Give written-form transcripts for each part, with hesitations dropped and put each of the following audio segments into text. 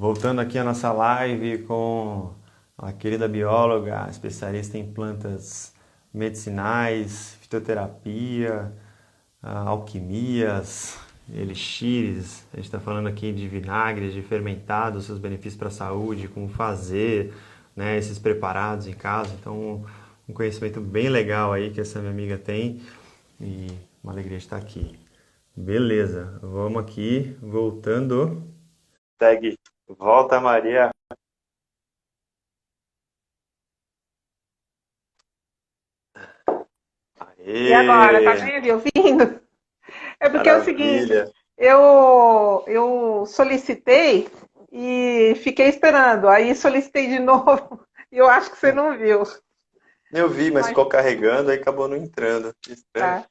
Voltando aqui a nossa live com a querida bióloga, especialista em plantas medicinais, fitoterapia, alquimias, elixires. A gente está falando aqui de vinagres, de fermentados, seus benefícios para a saúde, como fazer, né, esses preparados em casa. Então, um conhecimento bem legal aí que essa minha amiga tem e uma alegria de estar aqui. Beleza, vamos aqui, voltando. Segue. Volta, Maria. E agora, tá Aê, me ouvindo? É porque é o seguinte, maravilha. eu solicitei e fiquei esperando. Aí solicitei de novo e eu acho que você não viu. Eu vi, mas Mas ficou carregando e acabou não entrando. Que estranho. tá.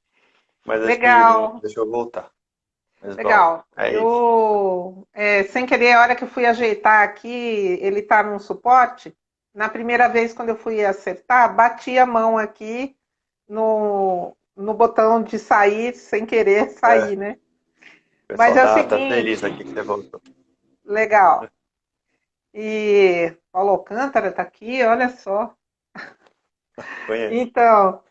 Mas acho que não Legal, deixou eu voltar. Mas vamos. legal. É isso. Sem querer, a hora que eu fui ajeitar aqui, ele tá num suporte. Na primeira vez, quando eu fui acertar, bati a mão aqui no botão de sair, sem querer É, sair, né? o Mas pessoal é o tá feliz seguinte, aqui que você voltou. legal. E Paulo Alcântara está aqui, olha só. Conheço. Então,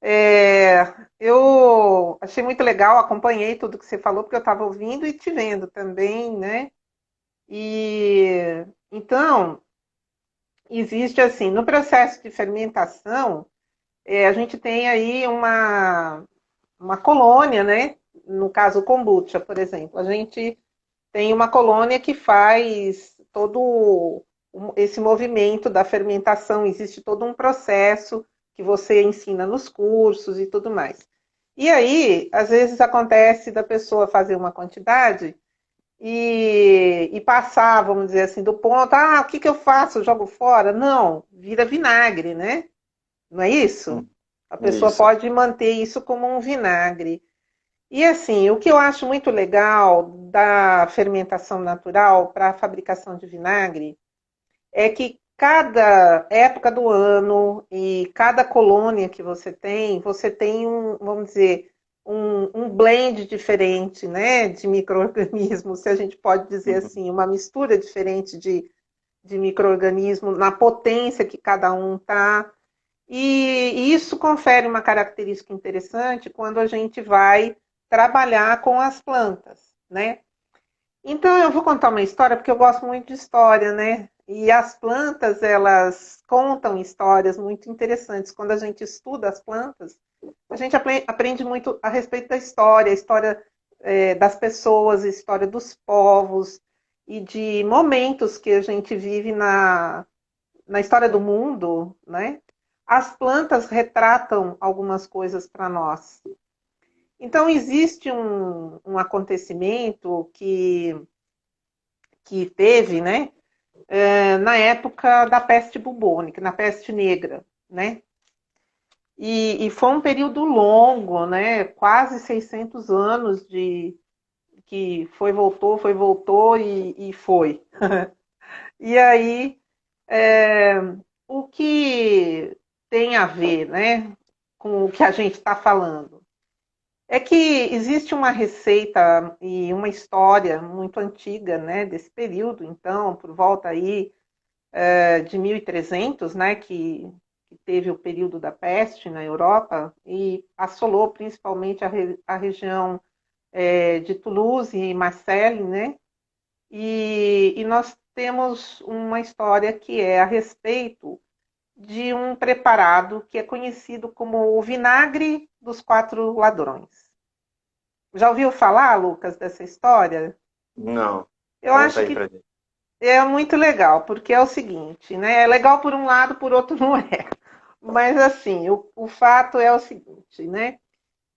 é, eu achei muito legal, acompanhei tudo que você falou, porque eu estava ouvindo e te vendo também, né? E então, existe assim, no processo de fermentação, a gente tem aí uma colônia, né? No caso, o kombucha, por exemplo. A gente tem uma colônia que faz todo esse movimento da fermentação, existe todo um processo que você ensina nos cursos e tudo mais. E aí, às vezes acontece da pessoa fazer uma quantidade e passar, vamos dizer assim, do ponto, o que eu faço? Eu jogo fora? Não, vira vinagre, né? Não é isso? A pessoa Isso. pode manter isso como um vinagre. E assim, o que eu acho muito legal da fermentação natural para a fabricação de vinagre é que cada época do ano e cada colônia que você tem um, vamos dizer, um blend diferente, né, de micro-organismos, se a gente pode dizer Uhum. assim, uma mistura diferente de micro-organismos na potência que cada um está. E isso confere uma característica interessante quando a gente vai trabalhar com as plantas, né? Então eu vou contar uma história porque eu gosto muito de história, né? E as plantas, elas contam histórias muito interessantes. Quando a gente estuda as plantas, a gente aprende muito a respeito da história, a história das pessoas, a história dos povos e de momentos que a gente vive na história do mundo, né? As plantas retratam algumas coisas para nós. Então, existe um acontecimento que teve, né, na época da peste bubônica, na peste negra, né? E foi um período longo, né? Quase 600 anos de que foi, voltou e foi. E aí, é, o que tem a ver, né, com o que a gente está falando? É que existe uma receita e uma história muito antiga, né, desse período, então, por volta aí de 1300, né, que teve o período da peste na Europa e assolou principalmente a região de Toulouse e Marseille, né, e nós temos uma história que é a respeito de um preparado que é conhecido como o vinagre dos quatro ladrões. Já ouviu falar, Lucas, dessa história? Não. Eu Conta acho aí que pra gente. é muito legal, porque é o seguinte, né? É legal por um lado, por outro não é. Mas assim, o fato é o seguinte, né?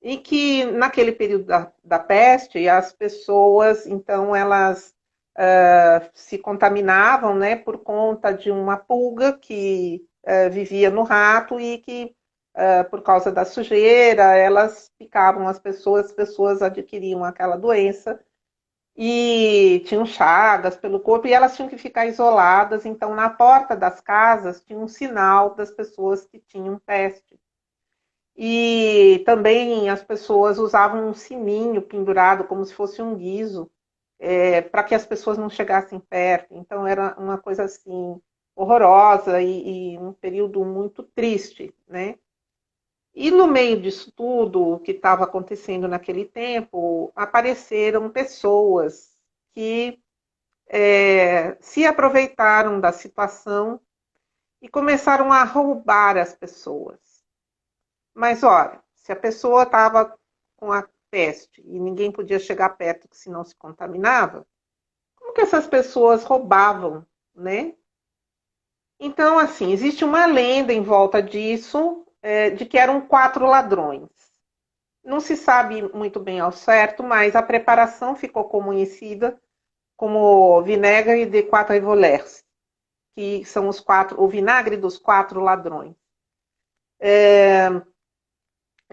E que naquele período da peste, as pessoas, então, elas se contaminavam, né, por conta de uma pulga que vivia no rato e que, por causa da sujeira, elas picavam as pessoas adquiriam aquela doença e tinham chagas pelo corpo e elas tinham que ficar isoladas. Então, na porta das casas tinha um sinal das pessoas que tinham peste. E também as pessoas usavam um sininho pendurado como se fosse um guiso. para que as pessoas não chegassem perto. Então era uma coisa assim horrorosa e um período muito triste, né? E no meio disso tudo, o que estava acontecendo naquele tempo, apareceram pessoas que se aproveitaram da situação e começaram a roubar as pessoas. Mas olha, se a pessoa estava com a peste e ninguém podia chegar perto, que senão se contaminava, como que essas pessoas roubavam, né? Então, assim, existe uma lenda em volta disso, de que eram 4 ladrões. Não se sabe muito bem ao certo, mas a preparação ficou conhecida como vinagre de 4 voleurs, que são o vinagre dos 4 ladrões.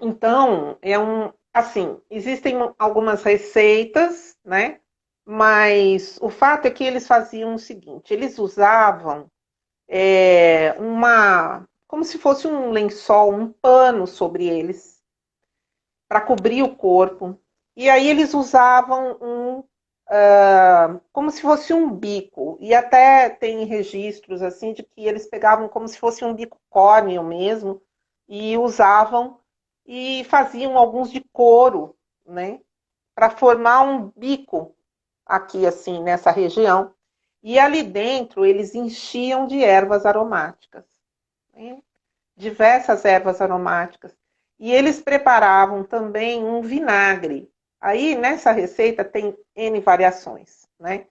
Então, assim, existem algumas receitas, né? Mas o fato é que eles faziam o seguinte: eles usavam como se fosse um lençol, um pano sobre eles, para cobrir o corpo. E aí eles usavam como se fosse um bico. E até tem registros assim de que eles pegavam como se fosse um bico córneo mesmo e usavam e faziam alguns de couro, né, para formar um bico aqui assim nessa região. E ali dentro eles enchiam de ervas aromáticas, né? Diversas ervas aromáticas. E eles preparavam também um vinagre. Aí nessa receita tem N variações, né?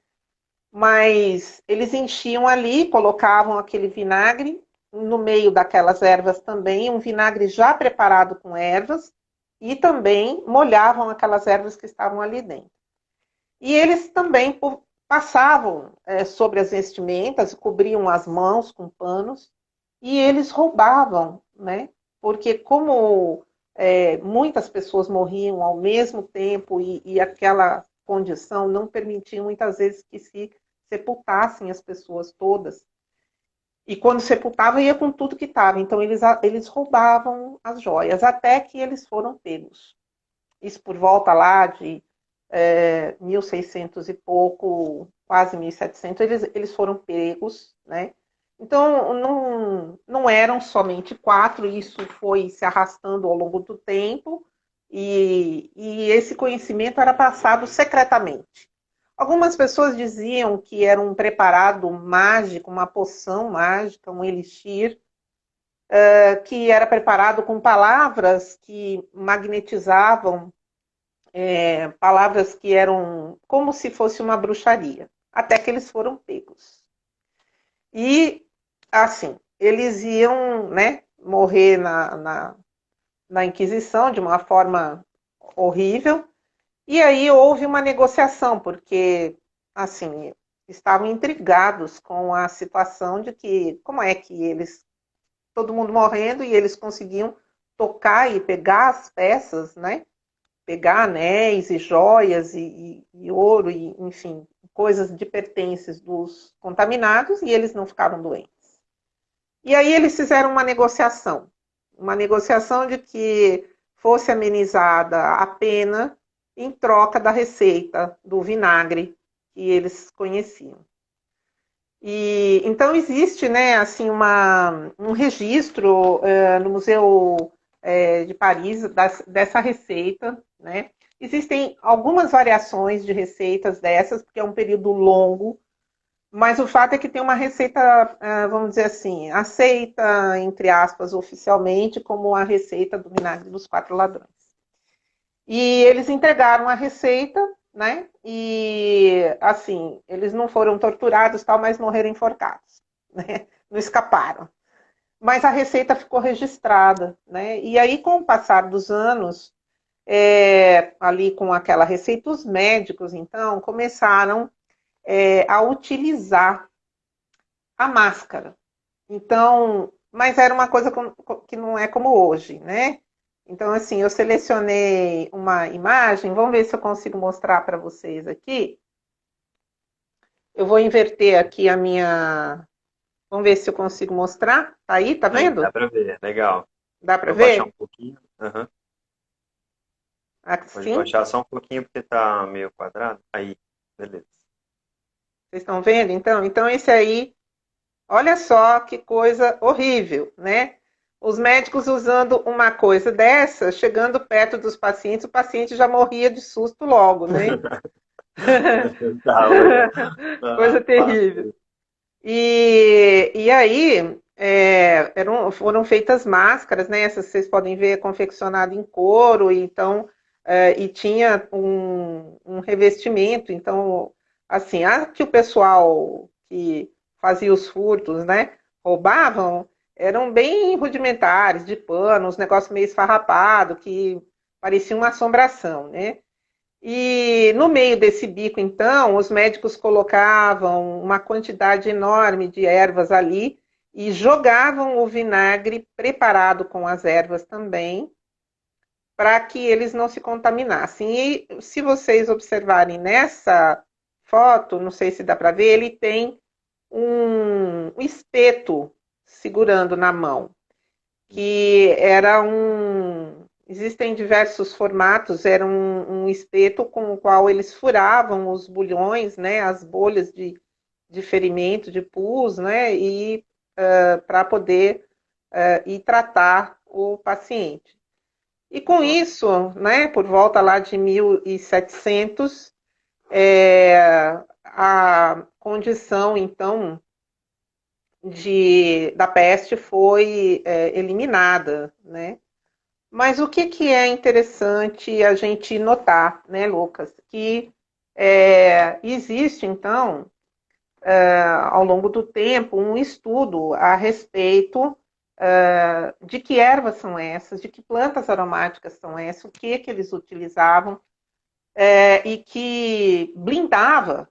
Mas eles enchiam ali, colocavam aquele vinagre no meio daquelas ervas também, um vinagre já preparado com ervas, e também molhavam aquelas ervas que estavam ali dentro. E eles também passavam sobre as vestimentas, cobriam as mãos com panos, e eles roubavam, né? Porque como muitas pessoas morriam ao mesmo tempo e aquela condição não permitia muitas vezes que se sepultassem as pessoas todas. E quando sepultava, ia com tudo que estava. Então, eles roubavam as joias, até que eles foram pegos. Isso por volta lá de 1600 e pouco, quase 1700, eles foram pegos, né? Então, não eram somente 4, isso foi se arrastando ao longo do tempo, e esse conhecimento era passado secretamente. Algumas pessoas diziam que era um preparado mágico, uma poção mágica, um elixir, que era preparado com palavras que magnetizavam, palavras que eram como se fosse uma bruxaria, até que eles foram pegos. E, assim, eles iam, né, morrer na Inquisição de uma forma horrível, e aí houve uma negociação, porque, assim, estavam intrigados com a situação de que, como é que eles, todo mundo morrendo, e eles conseguiam tocar e pegar as peças, né, pegar anéis e joias e ouro, e, enfim, coisas de pertences dos contaminados, e eles não ficaram doentes. E aí eles fizeram uma negociação de que fosse amenizada a pena em troca da receita do vinagre que eles conheciam. E então existe, né, assim, um registro no Museu de Paris dessa receita, né? Existem algumas variações de receitas dessas, porque é um período longo, mas o fato é que tem uma receita, vamos dizer assim, aceita, entre aspas, oficialmente, como a receita do vinagre dos 4 ladrões. E eles entregaram a receita, né? E, assim, eles não foram torturados, tal, mas morreram enforcados, né? Não escaparam. Mas a receita ficou registrada, né? E aí, com o passar dos anos, ali com aquela receita, os médicos, então, começaram a utilizar a máscara. Então, mas era uma coisa que não é como hoje, né? Então, assim, eu selecionei uma imagem, vamos ver se eu consigo mostrar para vocês aqui. Eu vou inverter aqui a minha. Vamos ver se eu consigo mostrar. Tá aí, tá Aí, vendo? dá para ver, legal. Dá para Vou baixar um ver? pouquinho. Aham. Pode Assim? baixar só um pouquinho porque tá meio quadrado. Aí. Beleza. Vocês estão vendo, então? Então, esse aí, olha só que coisa horrível, né? Os médicos usando uma coisa dessa, chegando perto dos pacientes, o paciente já morria de susto logo, né? Tá, legal. Ah, Coisa terrível. fácil. E aí foram feitas máscaras, né? Essas vocês podem ver confeccionado em couro, então e tinha um revestimento. Então, assim, a que o pessoal que fazia os furtos, né, roubavam, eram bem rudimentares, de pano, uns negócios meio esfarrapado, que parecia uma assombração, né? E no meio desse bico, então, os médicos colocavam uma quantidade enorme de ervas ali e jogavam o vinagre preparado com as ervas também, para que eles não se contaminassem. E se vocês observarem nessa foto, não sei se dá para ver, ele tem um espeto segurando na mão, que era existem diversos formatos, era um espeto com o qual eles furavam os bulhões, né, as bolhas de ferimento, de pus, né, e para poder ir tratar o paciente. E com isso, né, por volta lá de 1700, a condição, então, da peste foi eliminada, né? Mas o que é interessante a gente notar, né, Lucas? Que existe, então, ao longo do tempo, um estudo a respeito de que ervas são essas, de que plantas aromáticas são essas, o que eles utilizavam, e que blindava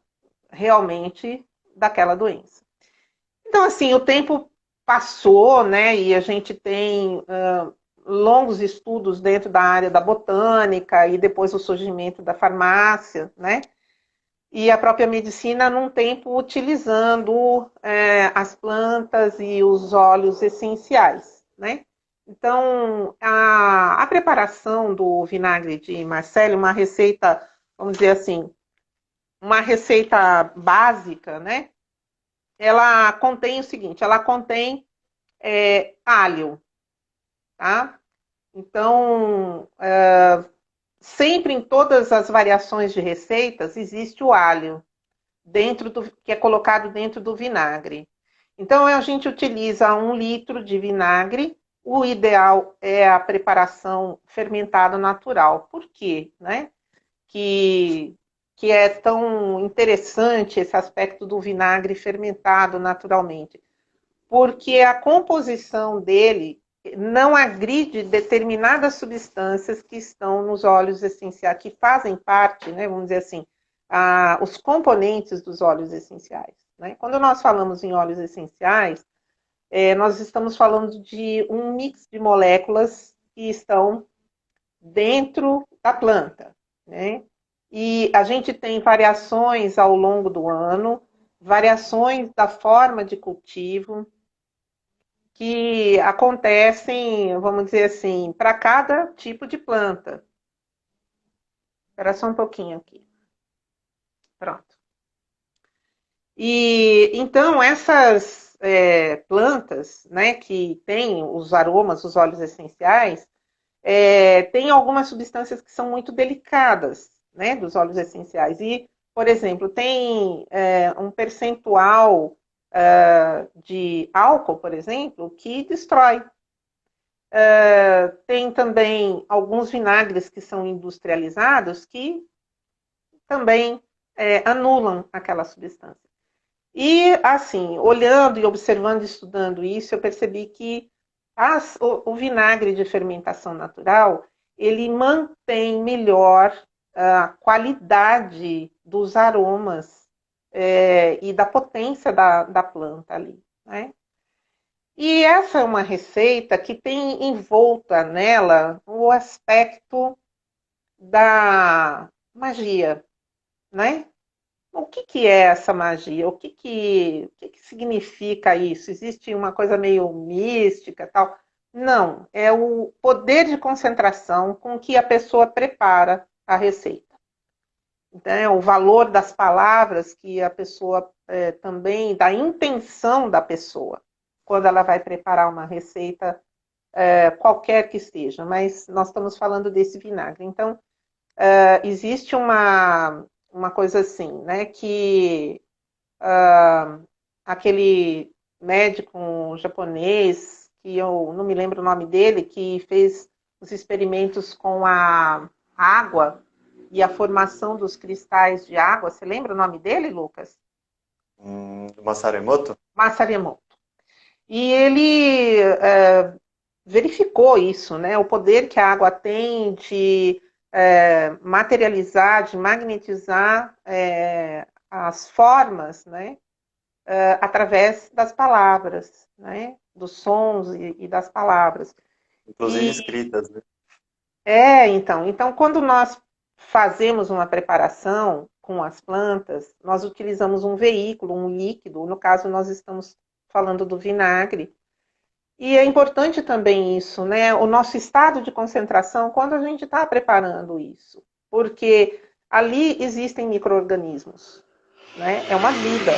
realmente daquela doença. Então, assim, o tempo passou, né, e a gente tem longos estudos dentro da área da botânica e depois o surgimento da farmácia, né? E a própria medicina num tempo utilizando as plantas e os óleos essenciais, né? Então, a preparação do vinagre de Marselli, uma receita, vamos dizer assim, uma receita básica, né? Ela contém o seguinte, ela contém alho, tá? Então, sempre em todas as variações de receitas existe o alho que é colocado dentro do vinagre. Então a gente utiliza 1 litro de vinagre. O ideal é a preparação fermentada natural. Por quê? Né? Que é tão interessante esse aspecto do vinagre fermentado naturalmente? Porque a composição dele não agride determinadas substâncias que estão nos óleos essenciais, que fazem parte, né, vamos dizer assim, os componentes dos óleos essenciais. Né? Quando nós falamos em óleos essenciais, nós estamos falando de um mix de moléculas que estão dentro da planta. Né? E a gente tem variações ao longo do ano, variações da forma de cultivo, que acontecem, vamos dizer assim, para cada tipo de planta. Espera só um pouquinho aqui. Pronto. E então essas plantas, né, que têm os aromas, os óleos essenciais, tem algumas substâncias que são muito delicadas, né, dos óleos essenciais. E, por exemplo, tem um percentual de álcool, por exemplo, que destrói. Tem também alguns vinagres que são industrializados que também anulam aquela substância. E, assim, olhando e observando e estudando isso, eu percebi que o vinagre de fermentação natural, ele mantém melhor a qualidade dos aromas e da potência da planta ali, né? E essa é uma receita que tem envolta nela o aspecto da magia, né? O que é essa magia? O que significa isso? Existe uma coisa meio mística, tal? Não, é o poder de concentração com que a pessoa prepara a receita. Então, o valor das palavras que a pessoa também, da intenção da pessoa, quando ela vai preparar uma receita, qualquer que seja, mas nós estamos falando desse vinagre. Então, existe uma coisa assim, né, que aquele médico japonês, que eu não me lembro o nome dele, que fez os experimentos com a água e a formação dos cristais de água. Você lembra o nome dele, Lucas? Masaru Emoto? Masaru Emoto. E ele verificou isso, né? O poder que a água tem de materializar, de magnetizar as formas, né? Através das palavras, né? Dos sons e das palavras. Inclusive escritas, né? Então, quando nós fazemos uma preparação com as plantas, nós utilizamos um veículo, um líquido, no caso nós estamos falando do vinagre. E é importante também isso, né? O nosso estado de concentração quando a gente está preparando isso, porque ali existem micro-organismos, né? É uma vida.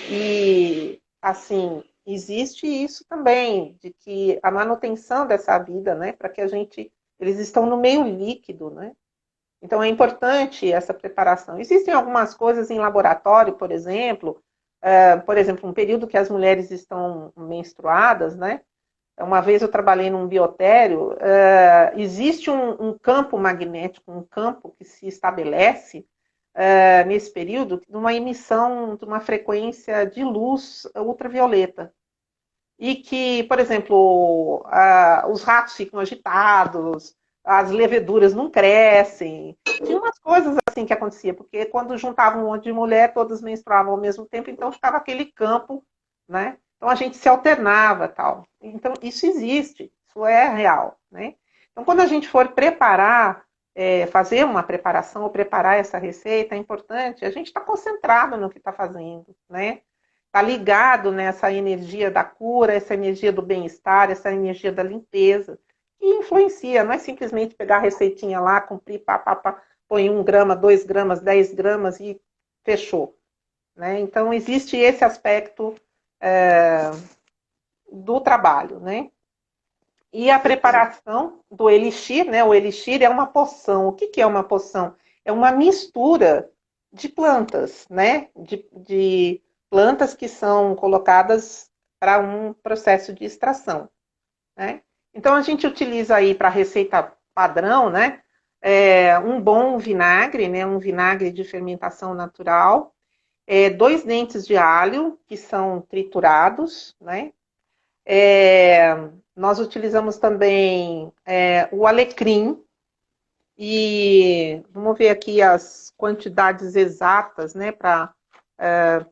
E, assim, existe isso também, de que a manutenção dessa vida, né, para que a gente, eles estão no meio líquido, né? Então é importante essa preparação. Existem algumas coisas em laboratório, por exemplo, um período que as mulheres estão menstruadas, né? Uma vez eu trabalhei num biotério, existe um campo magnético, um campo que se estabelece nesse período, de uma emissão de uma frequência de luz ultravioleta. E que, por exemplo, os ratos ficam agitados, as leveduras não crescem. Tinha umas coisas assim que acontecia, porque quando juntavam um monte de mulher, todas menstruavam ao mesmo tempo, então ficava aquele campo, né? Então a gente se alternava, tal. Então isso existe, isso é real, né? Então quando a gente for preparar, fazer uma preparação ou preparar essa receita, é importante a gente estar concentrado no que está fazendo, né? Está ligado nessa energia da cura, essa energia do bem-estar, essa energia da limpeza, que influencia, não é simplesmente pegar a receitinha lá, cumprir, põe 1 grama, 2 gramas, 10 gramas e fechou. Né? Então, existe esse aspecto do trabalho. Né? E a preparação do elixir, né? O elixir é uma poção. O que é uma poção? É uma mistura de plantas, né? De plantas que são colocadas para um processo de extração. Né? Então, a gente utiliza aí para a receita padrão, né? Um bom vinagre, né? Um vinagre de fermentação natural, 2 dentes de alho, que são triturados, né? Nós utilizamos também o alecrim, e vamos ver aqui as quantidades exatas, né, para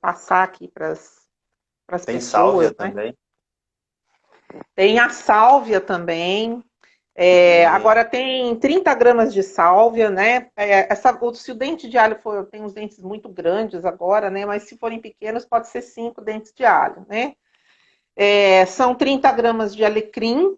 passar aqui para as Tem pessoas. sálvia Né? também. Tem a sálvia também. Agora tem 30 gramas de sálvia, né? Se o dente de alho tem uns dentes muito grandes agora, né? Mas se forem pequenos, pode ser 5 dentes de alho, né? São 30 gramas de alecrim.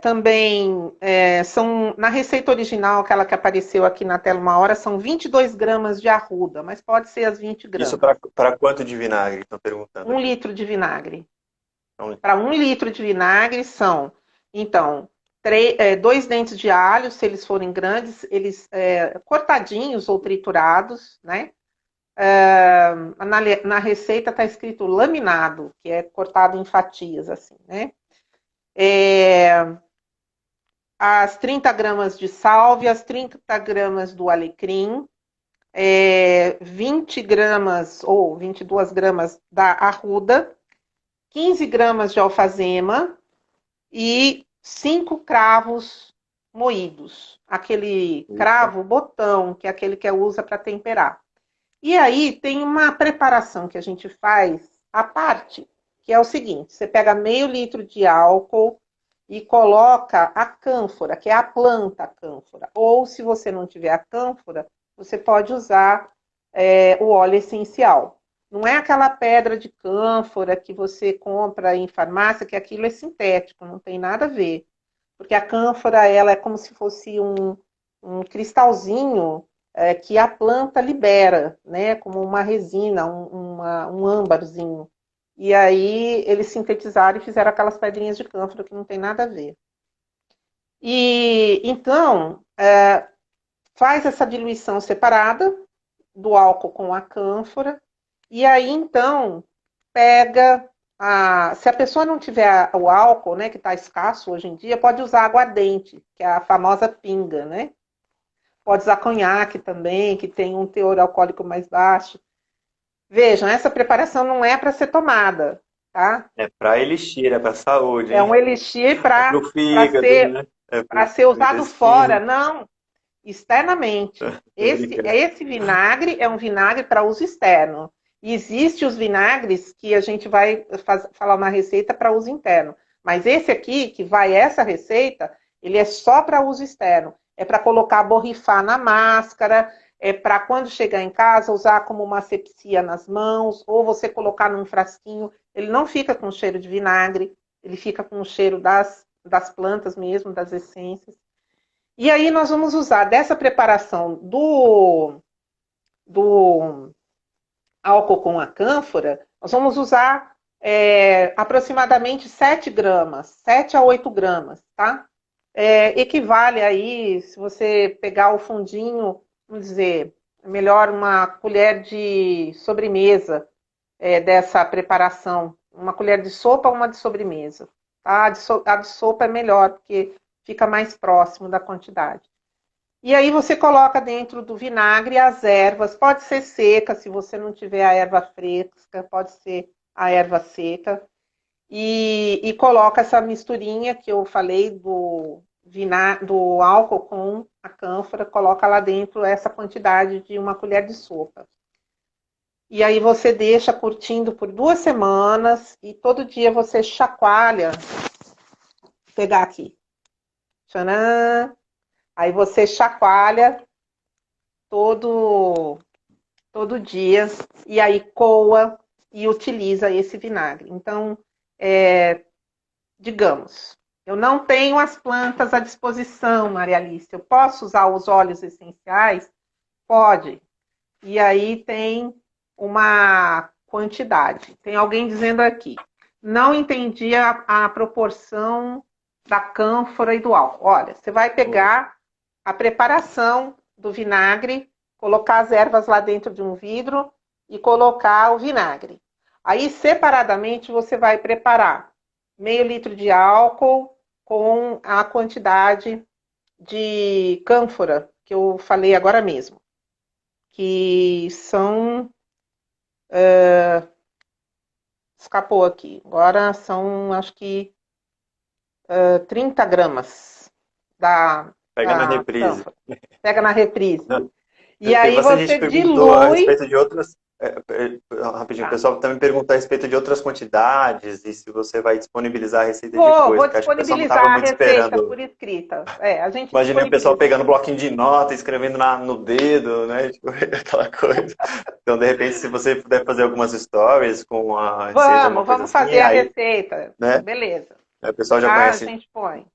Também são, na receita original, aquela que apareceu aqui na tela uma hora, são 22 gramas de arruda, mas pode ser as 20 Isso gramas. para quanto de vinagre? Estou perguntando 1 aqui. litro de vinagre. Então, Para 1 litro de vinagre são, então, 2 dentes de alho, se eles forem grandes, eles cortadinhos ou triturados, né? Na receita está escrito laminado, que é cortado em fatias, assim, né? As 30 gramas de sálvia, as 30 gramas do alecrim, 20 gramas ou 22 gramas da arruda, 15 gramas de alfazema e 5 cravos moídos. Aquele cravo botão, que é aquele que usa para temperar. E aí tem uma preparação que a gente faz à parte, que é o seguinte: você pega meio litro de álcool e coloca a cânfora, que é a planta cânfora. Ou, se você não tiver a cânfora, você pode usar o óleo essencial. Não é aquela pedra de cânfora que você compra em farmácia, que aquilo é sintético, não tem nada a ver. Porque a cânfora, ela é como se fosse um cristalzinho que a planta libera, né? Como uma resina, um âmbarzinho. E aí eles sintetizaram e fizeram aquelas pedrinhas de cânfora que não tem nada a ver. E então faz essa diluição separada do álcool com a cânfora, e aí então pega se a pessoa não tiver o álcool, né, que está escasso hoje em dia, pode usar aguardente, que é a famosa pinga, né? Pode usar conhaque também, que tem um teor alcoólico mais baixo. Vejam, essa preparação não é para ser tomada, tá? É para elixir, é para saúde, É um hein? elixir É para o para fígado, ser né? É para para ser o usado fora, intestino. não, externamente. Tô brincando. Esse vinagre é um vinagre para uso externo. E existe os vinagres que a gente vai falar uma receita para uso interno. Mas esse aqui, que vai essa receita, ele é só para uso externo. É para colocar, borrifar na máscara, é para quando chegar em casa usar como uma asepsia nas mãos, ou você colocar num frasquinho. Ele não fica com cheiro de vinagre, ele fica com o cheiro das plantas mesmo, das essências. E aí nós vamos usar dessa preparação do álcool com a cânfora, nós vamos usar aproximadamente 7 gramas, 7 a 8 gramas, tá? Equivale aí, se você pegar o fundinho, vamos dizer, melhor uma colher de sobremesa dessa preparação, uma colher de sopa ou uma de sobremesa. Tá? A de sopa é melhor, porque fica mais próximo da quantidade. E aí você coloca dentro do vinagre as ervas, pode ser seca, se você não tiver a erva fresca, pode ser a erva seca. E coloca essa misturinha que eu falei do álcool com a cânfora, coloca lá dentro essa quantidade de uma colher de sopa. E aí você deixa curtindo por 2 semanas e todo dia você chacoalha. Vou pegar aqui. Tcharam! Aí você chacoalha todo todo dia e aí coa e utiliza esse vinagre. Então, digamos, eu não tenho as plantas à disposição, Maria Alice. Eu posso usar os óleos essenciais? Pode. E aí tem uma quantidade. Tem alguém dizendo aqui, não entendi a proporção da cânfora e do álcool. Olha, você vai pegar a preparação do vinagre, colocar as ervas lá dentro de um vidro e colocar o vinagre. Aí, separadamente, você vai preparar meio litro de álcool com a quantidade de cânfora que eu falei agora mesmo, que são. Escapou aqui. Agora são, acho que, 30 gramas da, Pega na da reprise. cânfora. Pega na reprise. E Tem aí bastante gente você que perguntou a dilui. respeito de outras. Rapidinho, o Tá. pessoal também perguntou a respeito de outras quantidades e se você vai disponibilizar a receita Vou depois, que acho que o pessoal não estava disponibilizar a muito receita esperando. por escrita. A gente Imaginei o pessoal disponibiliza. pegando um bloquinho de nota, escrevendo no dedo, né? Tipo, aquela coisa. Então, de repente, se você puder fazer algumas stories com a receita, alguma coisa Vamos assim, fazer a aí, receita. né? Beleza. Aí o pessoal já Tá? A conhece. gente põe.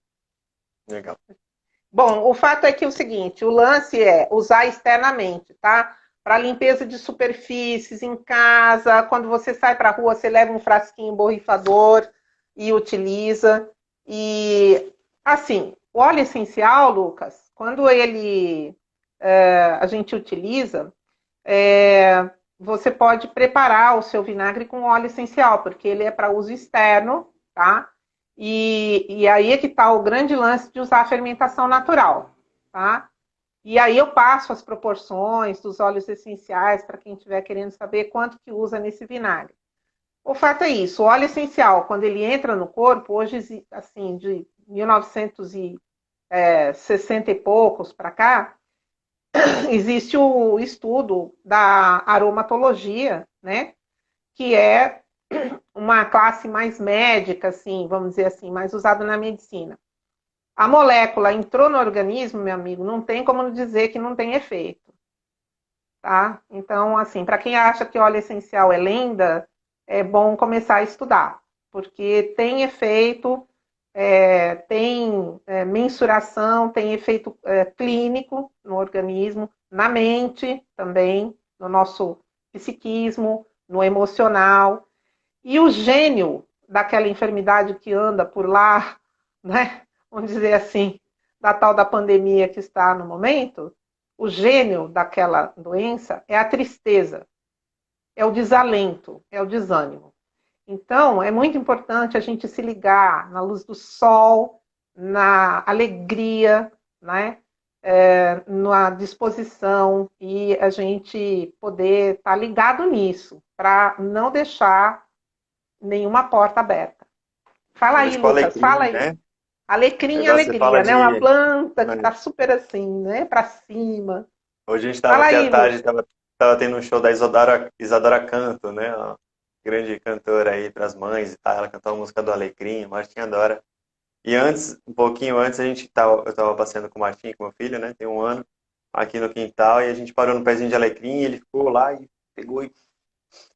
Legal. Bom, o fato é que é o seguinte, o lance é usar externamente, tá? Para limpeza de superfícies em casa, quando você sai para a rua, você leva um frasquinho borrifador e utiliza. E assim, o óleo essencial, Lucas, quando a gente utiliza, você pode preparar o seu vinagre com óleo essencial, porque ele é para uso externo, tá? E aí é que está o grande lance de usar a fermentação natural, tá? E aí eu passo as proporções dos óleos essenciais para quem estiver querendo saber quanto que usa nesse vinagre. O fato é isso, o óleo essencial, quando ele entra no corpo, hoje, assim, de 1960 e poucos para cá, existe o estudo da aromatologia, né? Que é uma classe mais médica, assim, vamos dizer assim, mais usada na medicina. A molécula entrou no organismo, meu amigo, não tem como dizer que não tem efeito, tá? Então, assim, para quem acha que óleo essencial é lenda, é bom começar a estudar, porque tem efeito tem mensuração, tem efeito clínico no organismo, na mente também, no nosso psiquismo, no emocional. E o gênio daquela enfermidade que anda por lá, né? Vamos dizer assim, da tal da pandemia que está no momento, o gênio daquela doença é a tristeza, é o desalento, é o desânimo. Então, é muito importante a gente se ligar na luz do sol, na alegria, né? Na disposição e a gente poder estar ligado nisso, para não deixar nenhuma porta aberta. Fala aí, Principalmente com Lucas, fala alecrim, aí. né? Alecrim e Negócio, você fala alegria, né? Uma de. planta que está super assim, né? Para cima. Hoje a gente estava Fala aqui à aí, tarde, Lucas. estava tendo um show da Isadora Canto, né? Uma grande cantora aí para as mães e tal. Ela cantou a música do Alecrim, Martinha adora. E antes, um pouquinho antes, eu estava passeando com o Martim, com meu filho, né? Tem um ano, aqui no quintal, e a gente parou no pezinho de alecrim, e ele ficou lá e pegou e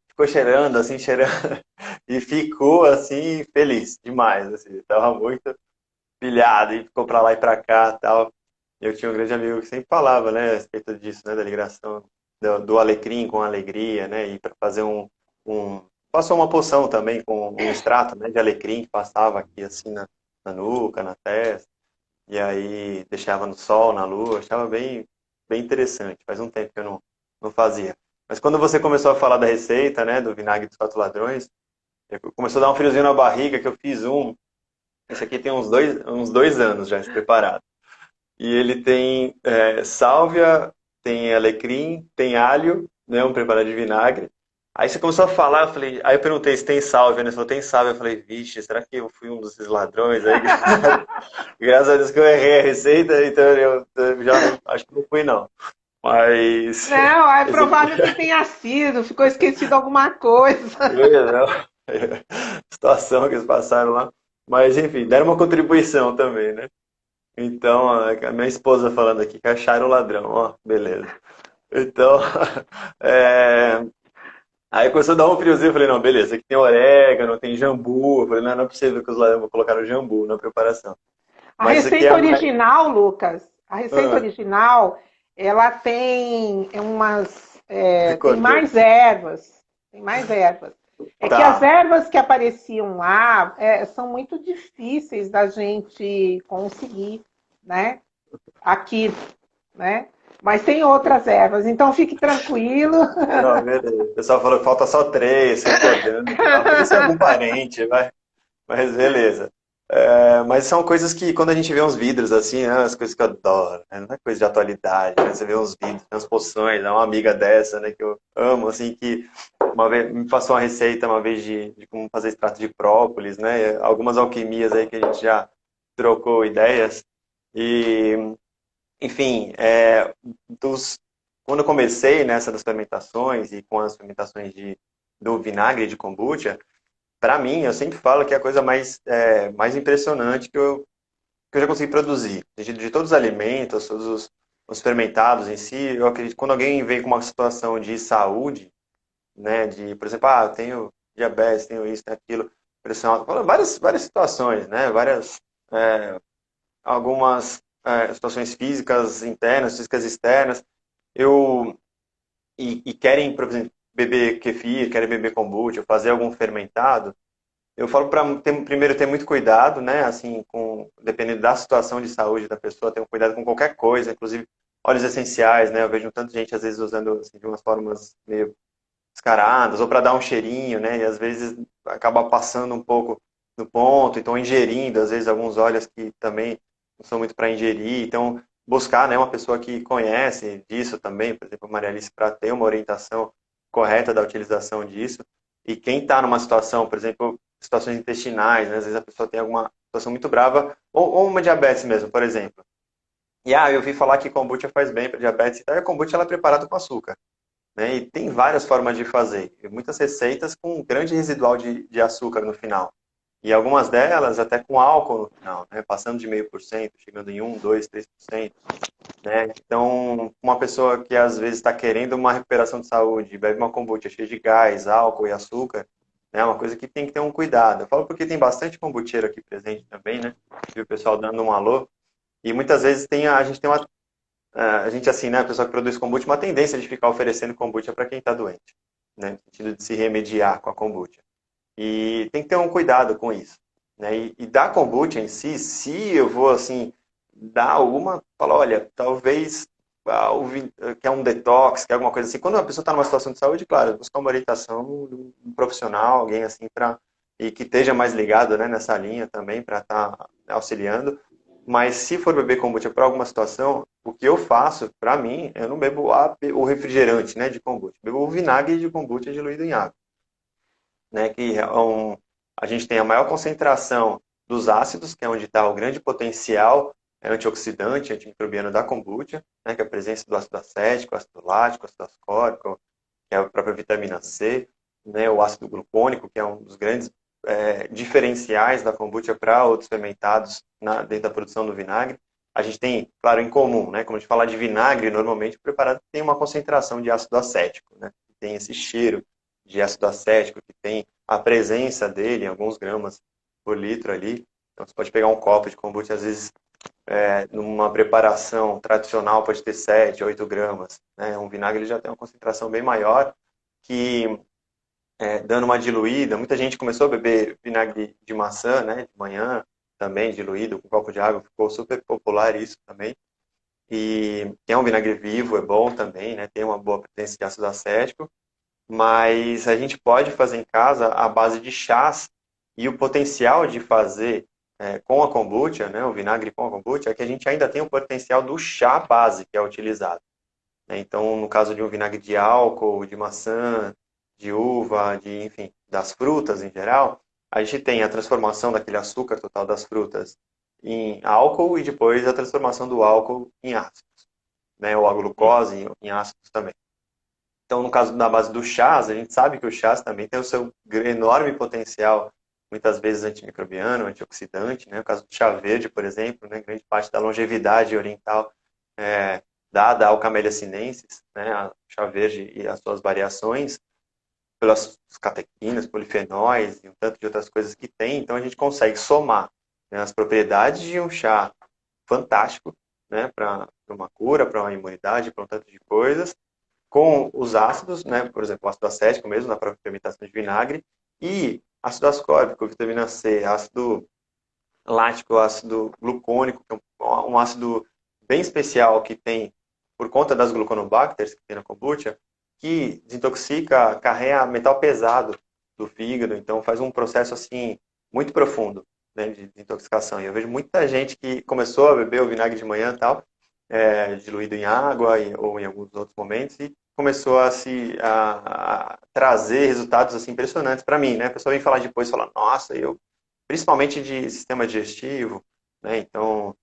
ficou cheirando, assim, cheirando, e ficou, assim, feliz demais, assim, tava muito pilhado, e ficou pra lá e pra cá e tal. Eu tinha um grande amigo que sempre falava, né, a respeito disso, né, da ligação do alecrim com a alegria, né, e para fazer passou uma poção também com um extrato, né, de alecrim que passava aqui, assim, na nuca, na testa, e aí deixava no sol, na lua, achava bem interessante. Faz um tempo que eu não fazia. Mas quando você começou a falar da receita, né, do vinagre dos quatro ladrões, começou a dar um friozinho na barriga que eu fiz um. Esse aqui tem uns dois anos já esse preparado. E ele tem sálvia, tem alecrim, tem alho, né, um preparado de vinagre. Aí você começou a falar, aí eu perguntei se tem sálvia, né? Você falou, tem sálvia. Eu falei, vixe, será que eu fui um desses ladrões aí? Graças a Deus que eu errei a receita, então eu já não, acho que não fui não. Mas Não, é esse aqui provável que tenha sido, ficou esquecido alguma coisa. foi, não. Situação que eles passaram lá. Mas enfim, deram uma contribuição também, né? Então, a minha esposa falando aqui que acharam o ladrão, ó, beleza. Então, é, aí começou a dar um friozinho, eu falei, não, beleza, aqui tem orégano, tem jambu, eu falei, não é possível que os ladrões colocaram jambu na preparação. A Mas isso aqui é receita a mais... original, Lucas, a receita Ah, original, ela tem tem recordou. mais ervas, tem mais ervas. É que as Tá, ervas que apareciam lá são muito difíceis da gente conseguir, né? Aqui, né? Mas tem outras ervas, então fique tranquilo. não, beleza. O pessoal falou que falta só três, recordando. Tá? Podia ser algum parente, vai. Mas beleza. Mas são coisas que, quando a gente vê uns vidros assim, né, as coisas que eu adoro, né, não é coisa de atualidade, né, você vê uns vidros, tem umas poções, né, uma amiga dessa, né, que eu amo, assim, que uma vez me passou uma receita uma vez de como fazer extrato de própolis, né, algumas alquimias aí que a gente já trocou ideias. E, enfim, dos, quando eu comecei nessa das fermentações e com as fermentações do vinagre de kombucha, para mim, eu sempre falo que é a coisa mais impressionante que eu já consegui produzir. De todos os alimentos, todos os fermentados em si, eu acredito que quando alguém vem com uma situação de saúde, né, por exemplo, eu tenho diabetes, tenho isso, tenho aquilo, pressão alta, várias situações, né, é, algumas situações físicas internas, físicas externas, eu, e querem, por exemplo, beber kefir, querem beber kombucha, fazer algum fermentado, eu falo para primeiro ter muito cuidado, né? Assim, dependendo da situação de saúde da pessoa, ter um cuidado com qualquer coisa, inclusive óleos essenciais, né? Eu vejo tanta gente às vezes usando assim, de umas formas meio descaradas ou para dar um cheirinho, né? E às vezes acaba passando um pouco do ponto, então ingerindo às vezes alguns óleos que também não são muito para ingerir. Então buscar, né, uma pessoa que conhece disso também, por exemplo, a Maria Alice, para ter uma orientação correta da utilização disso. E quem está numa situação, por exemplo, situações intestinais, né? Às vezes a pessoa tem alguma situação muito brava, ou uma diabetes mesmo, por exemplo. E eu vi falar que kombucha faz bem para diabetes e tal, e a kombucha ela é preparada com açúcar, né? E tem várias formas de fazer, e muitas receitas com um grande residual de açúcar no final. E algumas delas até com álcool no final, né? Passando de 0,5%, chegando em 1, 2, 3%. Né? Então, uma pessoa que às vezes está querendo uma recuperação de saúde, bebe uma kombucha cheia de gás, álcool e açúcar, né? É uma coisa que tem que ter um cuidado. Eu falo porque tem bastante kombucheiro aqui presente também, né? E o pessoal dando um alô. E muitas vezes a gente tem uma, a gente assim, né? A pessoa que produz kombucha, uma tendência de ficar oferecendo kombucha para quem está doente, né? No sentido de se remediar com a kombucha. E tem que ter um cuidado com isso, né? E da kombucha em si, se eu vou assim dar alguma, falar, olha, talvez que é um detox, que é alguma coisa assim. Quando uma pessoa está numa situação de saúde, claro, buscar uma orientação de um profissional, alguém assim para e que esteja mais ligado, né, nessa linha também para estar auxiliando. Mas se for beber kombucha para alguma situação, o que eu faço, para mim, eu não bebo o refrigerante, né, de kombucha. Bebo o vinagre de kombucha diluído em água, né, que é a gente tem a maior concentração dos ácidos, que é onde está o grande potencial antioxidante, antimicrobiano da kombucha, né, que é a presença do ácido acético, ácido lático, ácido ascórbico, que é a própria vitamina C, né, o ácido glucônico, que é um dos grandes diferenciais da kombucha para outros fermentados dentro da produção do vinagre. A gente tem, claro, em comum, né, quando a gente fala de vinagre, normalmente o preparado tem uma concentração de ácido acético, né, tem esse cheiro de ácido acético, que tem a presença dele em alguns gramas por litro ali. Então, você pode pegar um copo de kombucha, às vezes, numa preparação tradicional, pode ter 7, 8 gramas. Né? Um vinagre ele já tem uma concentração bem maior, que, dando uma diluída, muita gente começou a beber vinagre de maçã, né, de manhã, também diluído com um copo de água, ficou super popular isso também. E é um vinagre vivo, é bom também, né, tem uma boa presença de ácido acético. Mas a gente pode fazer em casa a base de chás e o potencial de fazer com a kombucha, né, o vinagre com a kombucha, é que a gente ainda tem o potencial do chá base que é utilizado. Né? Então, no caso de um vinagre de álcool, de maçã, de uva, enfim, das frutas em geral, a gente tem a transformação daquele açúcar total das frutas em álcool e depois a transformação do álcool em ácidos, né, ou a glucose em ácidos também. Então, no caso da base do chás, a gente sabe que o chás também tem o seu enorme potencial, muitas vezes antimicrobiano, antioxidante, né? No caso do chá verde, por exemplo, né? Grande parte da longevidade oriental é dada ao Camellia sinensis, né? A chá verde e as suas variações, pelas catequinas, polifenóis e um tanto de outras coisas que tem. Então, a gente consegue somar, né, as propriedades de um chá fantástico, né? Para uma cura, para uma imunidade, para um tanto de coisas, com os ácidos, né, por exemplo, o ácido acético mesmo, na própria fermentação de vinagre, e ácido ascórbico, vitamina C, ácido lático, ácido glucônico, que é um ácido bem especial que tem por conta das gluconobacters que tem na kombucha, que desintoxica, carrega metal pesado do fígado, então faz um processo assim muito profundo, né, de desintoxicação. E eu vejo muita gente que começou a beber o vinagre de manhã e tal, diluído em água ou em alguns outros momentos, e começou a trazer resultados assim impressionantes para mim, né? A pessoa vem falar depois, fala, nossa, principalmente de sistema digestivo, né? Então,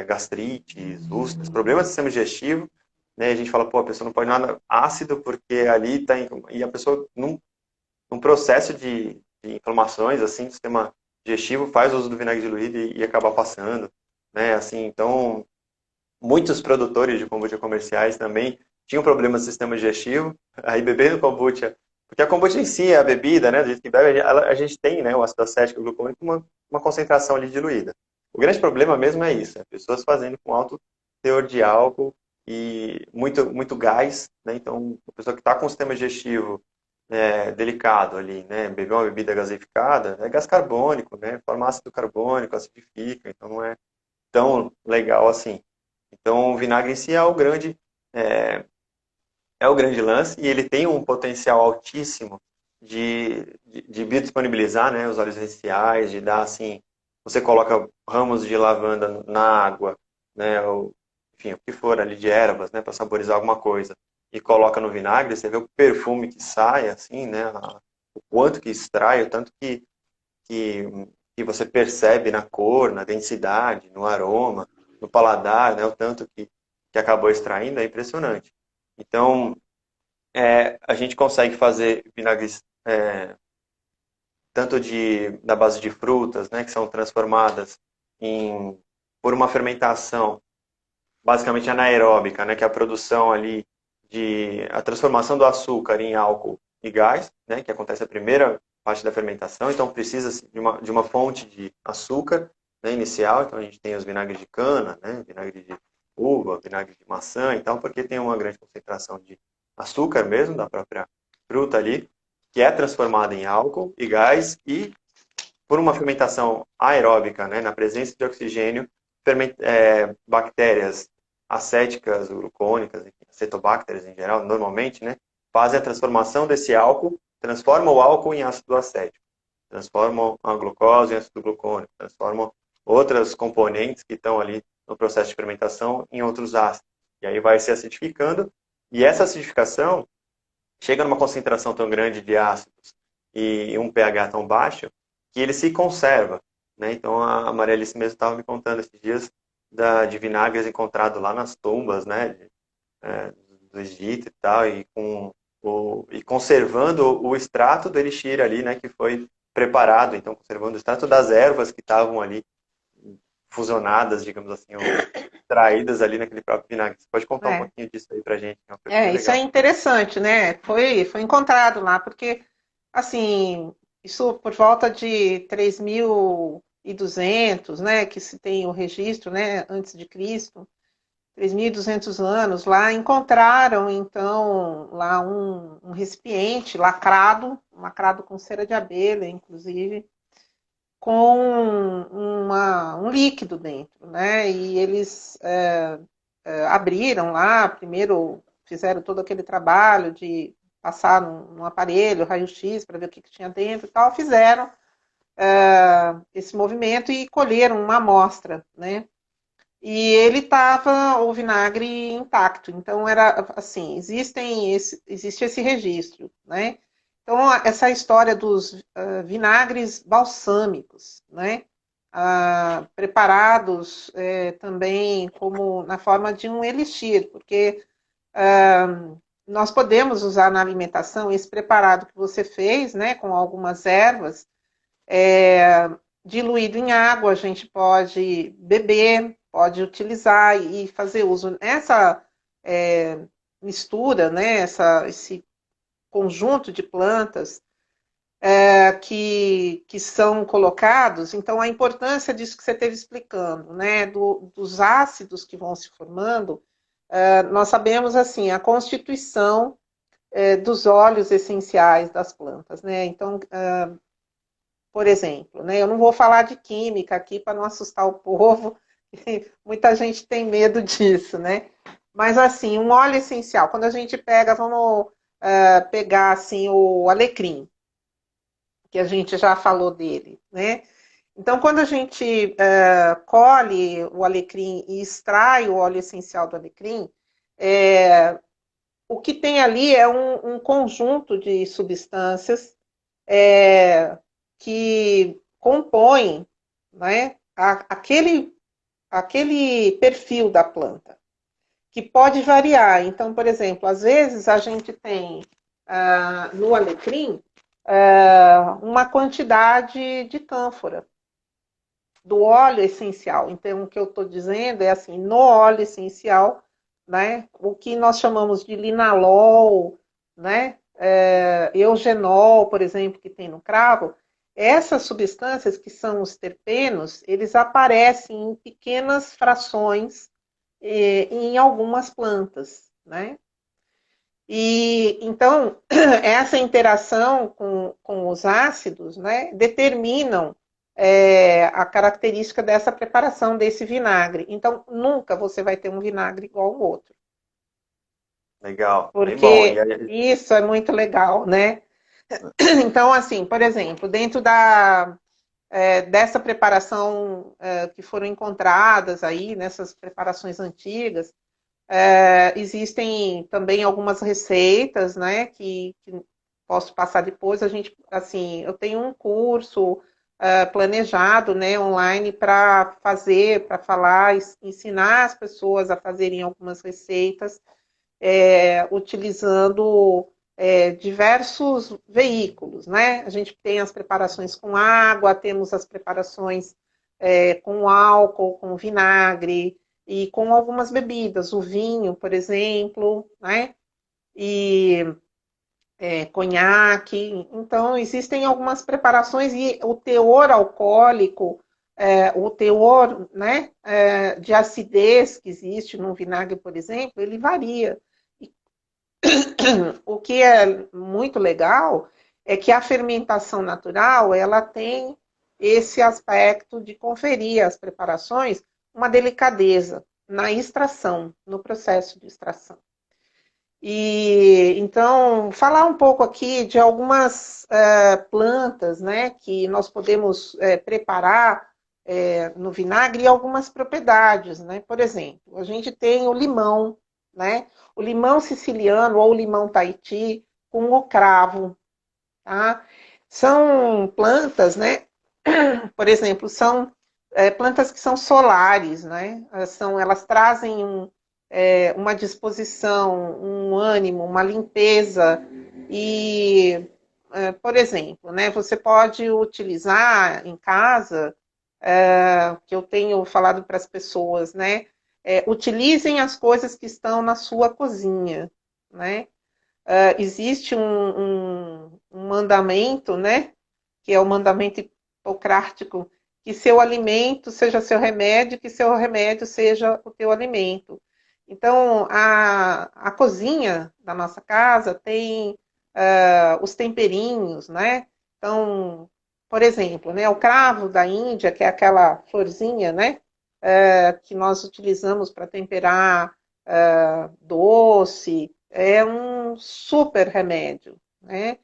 gastrites, úlceras, problemas do sistema digestivo, né? A gente fala, pô, a pessoa não pode nada ácido porque ali está e a pessoa num processo de inflamações assim, do sistema digestivo faz uso do vinagre diluído e acaba passando, né? Assim, então muitos produtores de kombucha comerciais também tinham problemas no sistema digestivo, aí bebendo kombucha, porque a kombucha em si, a bebida, né, do jeito que bebe, a gente tem, né, o ácido acético e o glucônico, uma concentração ali diluída. O grande problema mesmo é isso, pessoas fazendo com alto teor de álcool e muito, muito gás, né, então a pessoa que está com o sistema digestivo delicado ali, né, beber uma bebida gaseificada, é gás carbônico, né, forma ácido carbônico, acidifica, então não é tão legal assim. Então, o vinagre em si é, é o grande lance e ele tem um potencial altíssimo de biodisponibilizar, né, os óleos essenciais, de dar assim, você coloca ramos de lavanda na água, né, ou, enfim, o que for ali de ervas, né, para saborizar alguma coisa, e coloca no vinagre, você vê o perfume que sai, assim, né, o quanto que extrai, o tanto que, que você percebe na cor, na densidade, no aroma, no paladar, né, o tanto que acabou extraindo é impressionante. Então, a gente consegue fazer vinagres tanto da base de frutas, né, que são transformadas por uma fermentação basicamente anaeróbica, né, que é a produção ali a transformação do açúcar em álcool e gás, né, que acontece a primeira parte da fermentação, então precisa de uma fonte de açúcar, né, inicial, então a gente tem os vinagres de cana, né, vinagre de uva, vinagre de maçã, então, porque tem uma grande concentração de açúcar mesmo, da própria fruta ali, que é transformada em álcool e gás, e por uma fermentação aeróbica, né, na presença de oxigênio, bactérias acéticas, glucônicas, acetobactérias em geral, normalmente, né, fazem a transformação desse álcool, transformam o álcool em ácido acético, transformam a glucose em ácido glucônico, transformam outros componentes que estão ali no processo de fermentação em outros ácidos. E aí vai se acidificando, e essa acidificação chega numa concentração tão grande de ácidos e um pH tão baixo que ele se conserva, né? Então a Maria Alice mesmo estava me contando esses dias de vinagres encontrados lá nas tumbas, né? Do Egito e tal, e conservando o extrato do elixir ali, né? Que foi preparado, então conservando o extrato das ervas que estavam ali fusionadas, digamos assim, ou extraídas ali naquele próprio vinagre. Você pode contar um É. pouquinho disso aí pra gente? É uma coisa bem Isso é legal. interessante, né? Foi encontrado lá, porque, assim, isso por volta de 3.200, né, que se tem o registro, né, antes de Cristo, 3.200 anos, lá encontraram, então, lá um recipiente lacrado com cera de abelha, inclusive, com um líquido dentro, né? E eles abriram lá, primeiro fizeram todo aquele trabalho de passar num aparelho, raio-x, para ver o que tinha dentro e tal, fizeram esse movimento e colheram uma amostra, né? E ele estava, o vinagre intacto. Então, era assim, existe esse registro, né? Então, essa história dos vinagres balsâmicos, né? Preparados também como na forma de um elixir, porque nós podemos usar na alimentação esse preparado que você fez, né? Com algumas ervas, diluído em água, a gente pode beber, pode utilizar e fazer uso. Essa mistura, né, esse conjunto de plantas que são colocados, então a importância disso que você esteve explicando, né, dos ácidos que vão se formando, nós sabemos assim a constituição dos óleos essenciais das plantas, né? Então, por exemplo, né? Eu não vou falar de química aqui para não assustar o povo, muita gente tem medo disso, né? Mas assim, um óleo essencial, quando a gente pega, vamos pegar assim o alecrim, que a gente já falou dele, né? Então, quando a gente colhe o alecrim e extrai o óleo essencial do alecrim, o que tem ali é um conjunto de substâncias que compõem, né, aquele perfil da planta, que pode variar. Então, por exemplo, às vezes a gente tem no alecrim uma quantidade de cânfora do óleo essencial. Então, o que eu estou dizendo é assim, no óleo essencial, né, o que nós chamamos de linalol, né, eugenol, por exemplo, que tem no cravo, essas substâncias que são os terpenos, eles aparecem em pequenas frações em algumas plantas, né? E então essa interação com os ácidos, né, determinam a característica dessa preparação desse vinagre. Então nunca você vai ter um vinagre igual ao outro, Legal, bem bom. E porque aí, isso é muito legal, né? Então assim, por exemplo, dentro dessa preparação que foram encontradas aí nessas preparações antigas, existem também algumas receitas, né, que posso passar depois. A gente, assim, eu tenho um curso planejado, né, online para falar, ensinar as pessoas a fazerem algumas receitas utilizando diversos veículos, né? A gente tem as preparações com água, temos as preparações com álcool, com vinagre e com algumas bebidas, o vinho, por exemplo, né? E conhaque. Então, existem algumas preparações e o teor alcoólico, o teor, né, de acidez que existe no vinagre, por exemplo, ele varia. E o que é muito legal é que a fermentação natural, ela tem esse aspecto de conferir às preparações uma delicadeza na extração, no processo de extração. E então, falar um pouco aqui de algumas plantas, né, que nós podemos preparar no vinagre e algumas propriedades, né? Por exemplo, a gente tem o limão, né? O limão siciliano ou o limão Tahiti com o cravo, tá? São plantas, né? Por exemplo, são plantas que são solares, né? Elas trazem uma disposição, um ânimo, uma limpeza e, por exemplo, né? Você pode utilizar em casa, que eu tenho falado para as pessoas, né? Utilizem as coisas que estão na sua cozinha, né? Existe um mandamento, né? Que é o mandamento hipocrático, que seu alimento seja seu remédio, que seu remédio seja o teu alimento. Então, a cozinha da nossa casa tem os temperinhos, né? Então, por exemplo, né, o cravo da Índia, que é aquela florzinha, né? Que nós utilizamos para temperar doce, é um super remédio, né?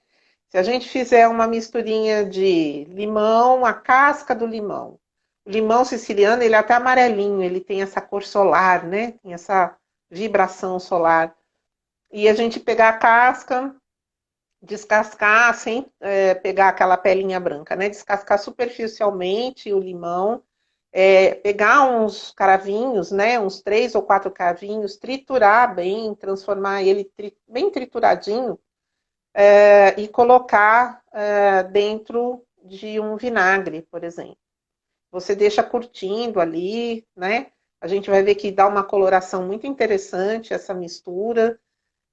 Se a gente fizer uma misturinha de limão, a casca do limão, o limão siciliano, ele é até amarelinho, ele tem essa cor solar, né? Tem essa vibração solar. E a gente pegar a casca, descascar sem pegar aquela pelinha branca, né? Descascar superficialmente o limão, pegar uns cravinhos, né? Uns 3 ou 4 cravinhos, triturar bem, transformar ele bem trituradinho, e colocar dentro de um vinagre, por exemplo. Você deixa curtindo ali, né? A gente vai ver que dá uma coloração muito interessante essa mistura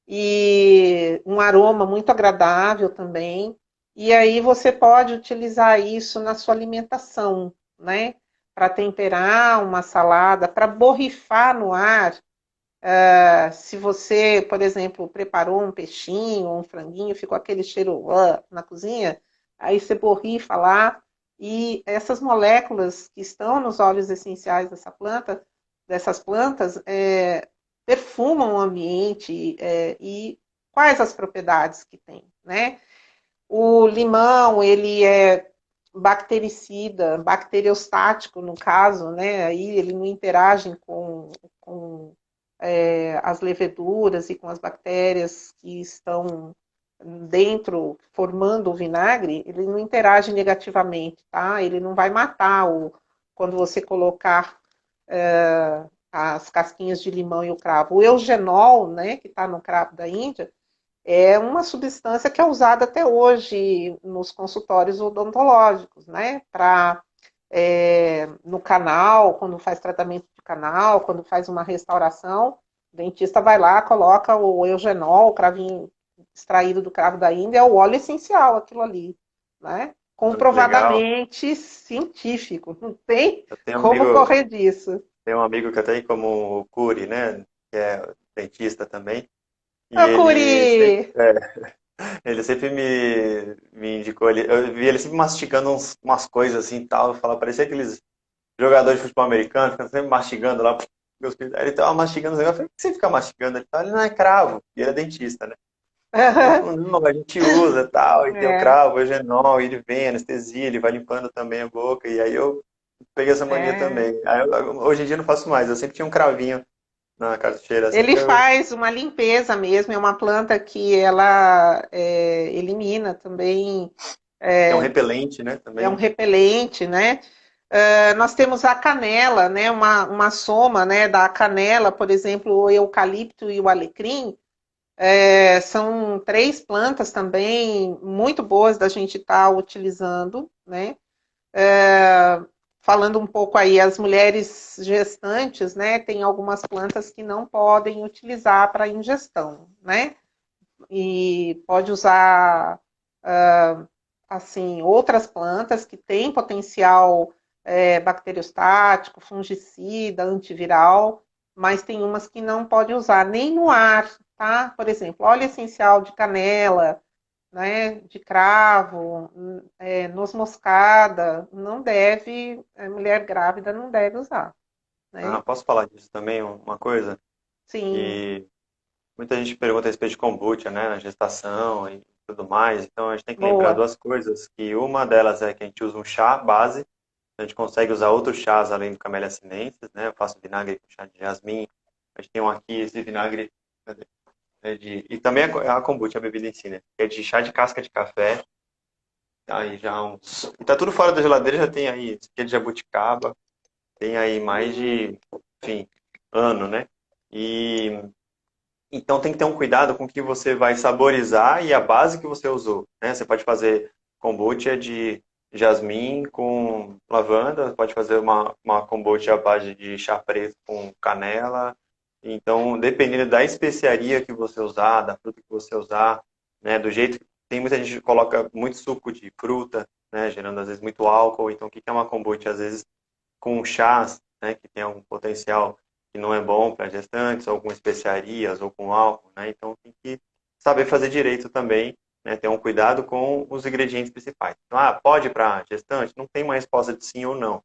e um aroma muito agradável também. E aí você pode utilizar isso na sua alimentação, né? Para temperar uma salada, para borrifar no ar. Se você, por exemplo, preparou um peixinho, um franguinho, ficou aquele cheiro na cozinha, aí você borrifa lá e essas moléculas que estão nos óleos essenciais dessas plantas, perfumam o ambiente e quais as propriedades que tem, né? O limão, ele é bactericida, bacteriostático no caso, né? Aí ele não interage com as leveduras e com as bactérias que estão dentro, formando o vinagre, ele não interage negativamente, tá? Ele não vai matar quando você colocar as casquinhas de limão e o cravo. O eugenol, né, que está no cravo da Índia, é uma substância que é usada até hoje nos consultórios odontológicos, né? Para no canal, quando faz tratamento de canal, quando faz uma restauração, o dentista vai lá, coloca o eugenol, o cravinho extraído do cravo da Índia, é o óleo essencial, aquilo ali, né? Olha que legal. Comprovadamente científico, não tem Eu tenho um como amigo, correr disso. tenho um amigo que eu tenho como o Curi, né? Que é dentista também. E Ô, Curi! ele sempre me indicou, eu vi ele sempre mastigando umas coisas assim e tal. Parecia aqueles jogadores de futebol americano, ficam sempre mastigando lá. Meus filhos. Aí ele tava mastigando os negócios. Eu falei, por que você fica mastigando? Ele não é cravo. E ele é dentista, né? Ele falou, não, a gente usa e tal, e tem o É, cravo, o eugenol, e ele vem, anestesia, ele vai limpando também a boca, e aí eu peguei essa mania é. também. Hoje em dia eu não faço mais, eu sempre tinha um cravinho na cartucheira, assim, Ele que eu... faz uma limpeza mesmo, é uma planta que ela elimina também, É um repelente, né, é um também. repelente, né? Nós temos a canela, né? Uma soma, né? Da canela, por exemplo, o eucalipto e o alecrim, são 3 plantas também muito boas da gente estar utilizando, né? Falando um pouco aí, as mulheres gestantes, né? Tem algumas plantas que não podem utilizar para ingestão, né? e pode usar assim outras plantas que têm potencial bacteriostático, fungicida, antiviral, mas tem umas que não pode usar nem no ar, tá? Por exemplo, óleo essencial de canela, né, de cravo, noz moscada, não deve, mulher grávida não deve usar, Ah, né? posso falar disso também, uma coisa? Sim, Que muita gente pergunta a respeito de kombucha, né, na gestação e tudo mais. Então a gente tem que lembrar boa. duas coisas, que uma delas é que a gente usa um chá base, a gente consegue usar outros chás além do Camellia sinensis, né? Eu faço vinagre com chá de jasmim. A gente tem um aqui, esse vinagre e também a kombucha, a bebida em si, né? É de chá de casca de café. Aí já uns. E tá tudo fora da geladeira, já tem aí. Esse aqui é de jabuticaba, tem aí mais de, enfim, ano, né? E então tem que ter um cuidado com o que você vai saborizar e a base que você usou, né? Você pode fazer kombucha de jasmim com lavanda, pode fazer uma kombucha à base de chá preto com canela. Então, dependendo da especiaria que você usar, da fruta que você usar, né, do jeito que tem muita gente que coloca muito suco de fruta, né, gerando às vezes muito álcool. Então, o que é uma kombucha? Às vezes com chás, né, que tem algum potencial que não é bom para gestantes, ou com especiarias, ou com álcool, né? Então tem que saber fazer direito também, né? Ter um cuidado com os ingredientes principais. Então, pode para gestante? Não tem uma resposta de sim ou não.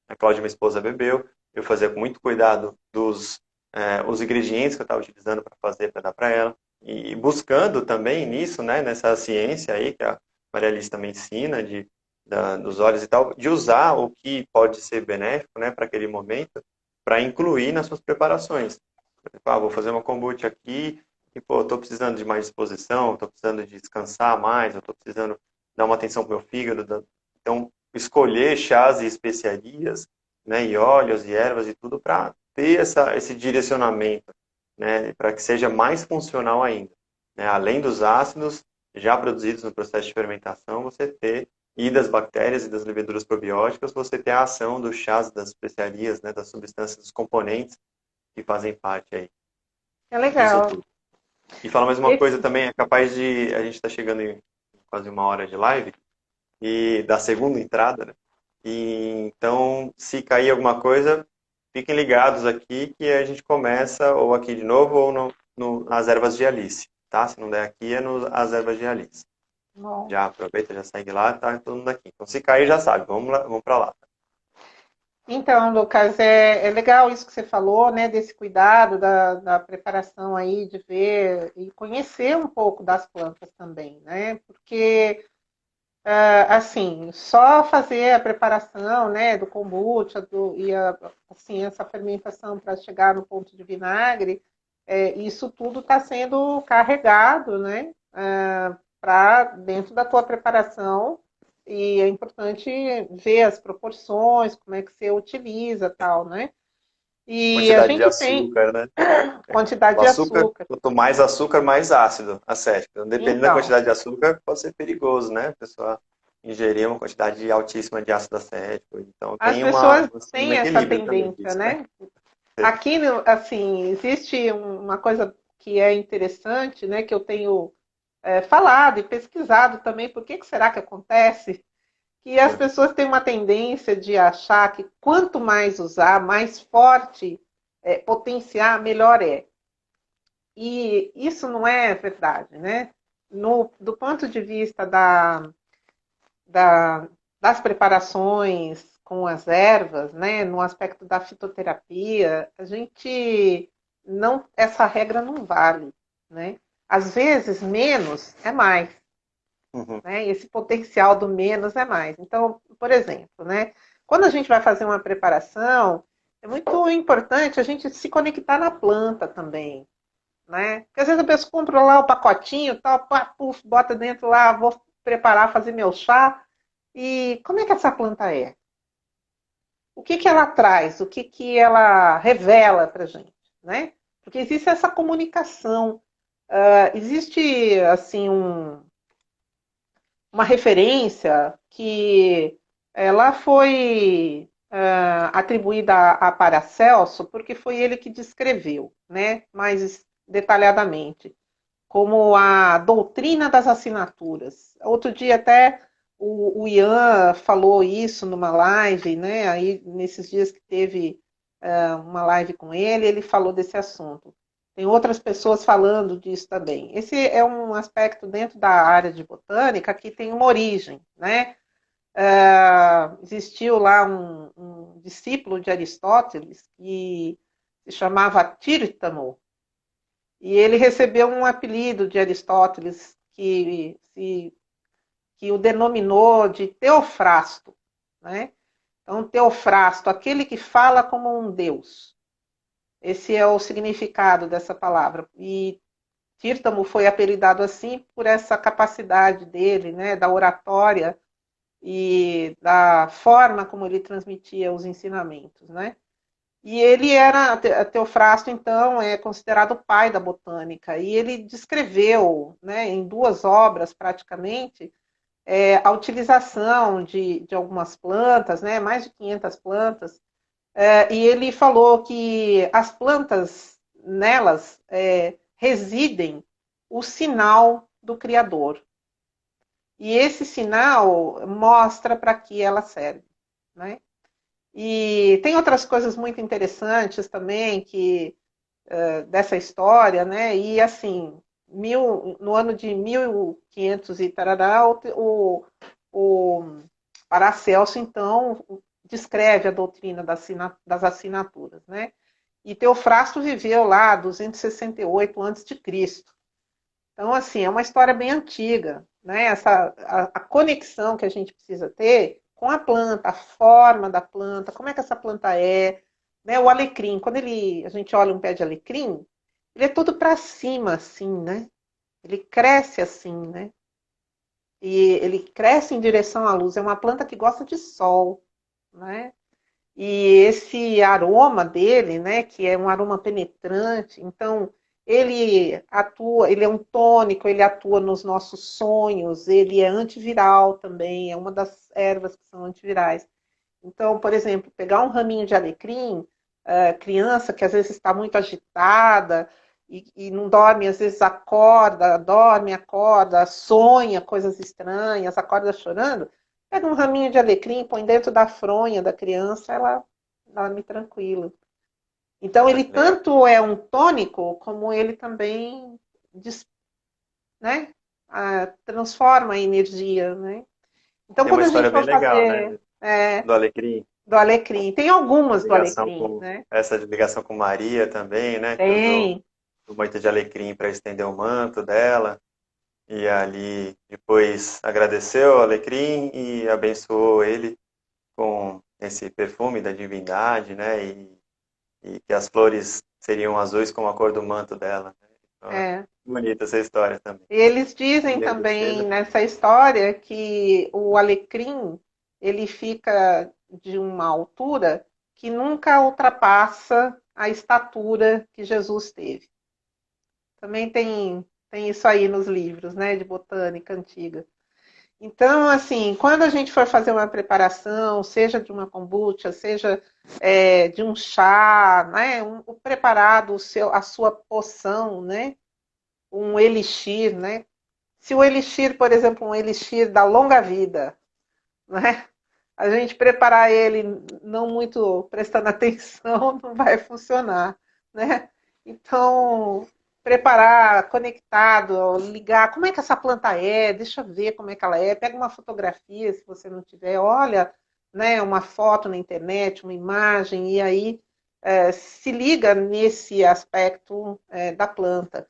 A Cláudia, minha esposa, bebeu, eu fazia com muito cuidado os ingredientes que eu estava utilizando para fazer, para dar para ela, e buscando também nisso, né, nessa ciência aí que a Maria Alice também ensina, dos óleos e tal, de usar o que pode ser benéfico, né, para aquele momento, para incluir nas suas preparações. Por exemplo, vou fazer uma kombucha aqui e, pô, estou precisando de mais disposição, estou precisando de descansar mais, eu estou precisando dar uma atenção para o meu fígado. Então, escolher chás e especiarias, né, e óleos e ervas e tudo para ter esse direcionamento, né, para que seja mais funcional ainda. Né? Além dos ácidos já produzidos no processo de fermentação, você ter, e das bactérias e das leveduras probióticas, você ter a ação dos chás, das especiarias, né, das substâncias, dos componentes que fazem parte aí É disso legal. tudo. E fala mais uma coisa Esse, também, é capaz de, a gente está chegando em quase uma hora de live, e da segunda entrada, né? E, então, se cair alguma coisa, fiquem ligados aqui que a gente começa ou aqui de novo ou nas ervas de Alice, tá? Se não der aqui, é nas ervas de Alice. bom. Já aproveita, já segue lá, tá todo mundo aqui. Então, se cair, já sabe, vamos lá, vamos para lá. Então, Lucas, é legal isso que você falou, né, desse cuidado da preparação aí, de ver e conhecer um pouco das plantas também, né, porque, assim, só fazer a preparação, né, do kombucha assim, essa fermentação para chegar no ponto de vinagre, isso tudo está sendo carregado, né, para dentro da tua preparação e é importante ver as proporções, como é que você utiliza tal, né? E a Quantidade de gente tem açúcar, né? quantidade O de açúcar, açúcar. quanto mais açúcar, mais ácido, acético. Então, dependendo da Então, quantidade de açúcar, pode ser perigoso, né? A pessoa ingerir uma quantidade altíssima de ácido acético. Então, as tem pessoas um têm essa equilíbrio também tendência, disso, né? né? Aqui, assim, existe uma coisa que é interessante, né? Que eu tenho falado e pesquisado também. Por que será que acontece? Que as pessoas têm uma tendência de achar que quanto mais usar, mais forte, potenciar, melhor é. E isso não é verdade, né? Do ponto de vista da, das preparações com as ervas, né, no aspecto da fitoterapia, a gente não, essa regra não vale, né? Às vezes menos é mais, Uhum. né? Esse potencial do menos é mais. Então, por exemplo, né, quando a gente vai fazer uma preparação, é muito importante a gente se conectar na planta também, né? Porque às vezes a pessoa compra lá o pacotinho, tal, pá, puf, bota dentro lá, vou preparar, fazer meu chá. E como é que essa planta é? O que que ela traz? O que que ela revela para gente, né? Porque existe essa comunicação, existe assim uma referência que ela foi atribuída a Paracelso porque foi ele que descreveu, né? Mais detalhadamente como a doutrina das assinaturas. Outro dia até o Ian falou isso numa live, né? Aí nesses dias que teve uma live com ele, ele falou desse assunto. Tem outras pessoas falando disso também. Esse é um aspecto dentro da área de botânica que tem uma origem, né? Existiu lá um discípulo de Aristóteles que se chamava Tírtano, e ele recebeu um apelido de Aristóteles que o denominou de Teofrasto, né? Então, Teofrasto, aquele que fala como um deus. Esse é o significado dessa palavra. E Tírtamo foi apelidado assim por essa capacidade dele, né, da oratória e da forma como ele transmitia os ensinamentos, né? E ele era, Teofrasto, então, é considerado o pai da botânica, e ele descreveu, né, em 2 obras, praticamente, a utilização de algumas plantas, né, mais de 500 plantas, e ele falou que as plantas, nelas, residem o sinal do Criador. E esse sinal mostra para que ela serve, né? E tem outras coisas muito interessantes também que dessa história, né? E assim, no ano de 1500 e tarará, o Paracelso, então, descreve a doutrina das assinaturas, né? E Teofrasto viveu lá 268 a.C. Então, assim, é uma história bem antiga, né? A conexão que a gente precisa ter com a planta, a forma da planta, como é que essa planta é, né? O alecrim, quando a gente olha um pé de alecrim, ele é todo para cima, assim, né? Ele cresce assim, né? E ele cresce em direção à luz. É uma planta que gosta de sol, né? E esse aroma dele, né, que é um aroma penetrante, então ele atua, ele é um tônico, ele atua nos nossos sonhos, ele é antiviral também, é uma das ervas que são antivirais. Então, por exemplo, pegar um raminho de alecrim, criança que às vezes está muito agitada e não dorme, às vezes acorda, dorme, acorda, sonha coisas estranhas, acorda chorando, pega um raminho de alecrim, põe dentro da fronha da criança, ela dorme tranquilo. Então, Ah, ele que legal. tanto é um tônico, como ele também, né, transforma a energia, né? Então, Tem uma quando a gente história bem for legal, fazer né, do alecrim, do alecrim, tem a algumas do ligação alecrim, com né? essa ligação com Maria também, né, que usou Tem, o manto de alecrim para estender o manto dela. E ali depois agradeceu ao alecrim e abençoou ele com esse perfume da divindade, né? E que as flores seriam azuis como a cor do manto dela, né? Então, é é. bonita essa história também. Eles dizem E aí também chega. nessa história que o alecrim ele fica de uma altura que nunca ultrapassa a estatura que Jesus teve. Também tem isso aí nos livros, né, de botânica antiga. Então, assim, quando a gente for fazer uma preparação, seja de uma kombucha, seja de um chá, né, o preparado, a sua poção, né, um elixir, né? Se o elixir, por exemplo, um elixir da longa vida, né? A gente preparar ele não muito prestando atenção, não vai funcionar, né? Então, preparar conectado, ligar, como é que essa planta é? Deixa eu ver como é que ela é. Pega uma fotografia, se você não tiver, olha, né, uma foto na internet, uma imagem, e aí se liga nesse aspecto da planta.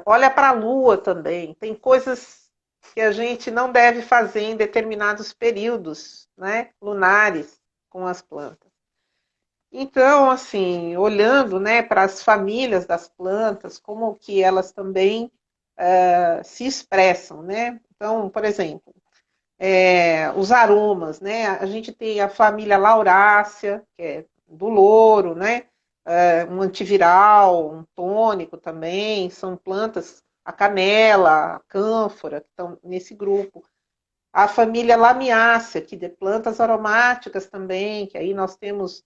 Olha para a Lua também. Tem coisas que a gente não deve fazer em determinados períodos, né, lunares com as plantas. Então, assim, olhando, né, para as famílias das plantas, como que elas também se expressam, né? Então, por exemplo, os aromas, né? A gente tem a família Laurácea, que é do louro, né? Um antiviral, um tônico também, são plantas, a canela, a cânfora, que estão nesse grupo. A família Lamiácea, que de plantas aromáticas também, que aí nós temos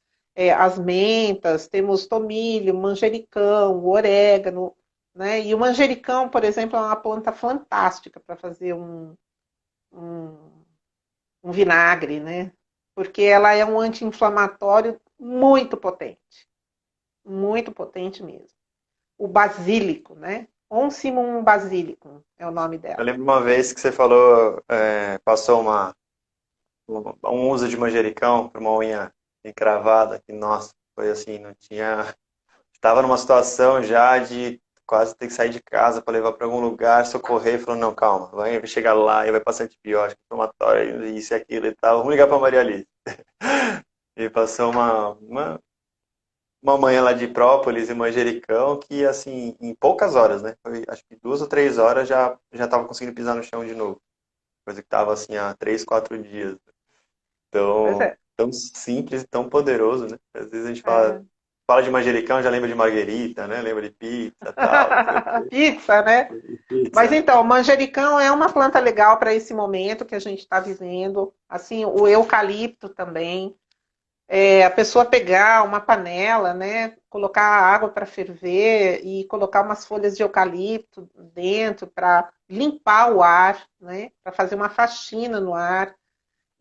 as mentas, temos tomilho, manjericão, orégano, né? E o manjericão, por exemplo, é uma planta fantástica para fazer um, um vinagre, né? Porque ela é um anti-inflamatório muito potente mesmo. O basílico, né? Oncimum basilicum é o nome Eu dela. lembro uma vez que você falou, passou um uso de manjericão para uma unha encravada, que, nossa, foi assim, não tinha. Estava numa situação já de quase ter que sair de casa para levar para algum lugar, socorrer, e falou, não, calma, vai chegar lá e vai passar antibiótico, inflamatório, isso e aquilo e tal. Vamos ligar para a Maria Alice. E passou uma manhã lá de própolis e manjericão que, assim, em poucas horas, né? Foi, acho que 2 ou 3 horas já estava conseguindo pisar no chão de novo. Coisa que estava, assim, há 3, 4 dias. Pois Tão, é. tão simples e tão poderoso, né? Às vezes a gente É. fala de manjericão, já lembra de marguerita, né? Lembra de pizza, tal, não sei o quê. Pizza, né? Mas Pizza. então, manjericão é uma planta legal para esse momento que a gente está vivendo. Assim, o eucalipto também. É, a pessoa pegar uma panela, né, colocar água para ferver e colocar umas folhas de eucalipto dentro para limpar o ar, né, para fazer uma faxina no ar.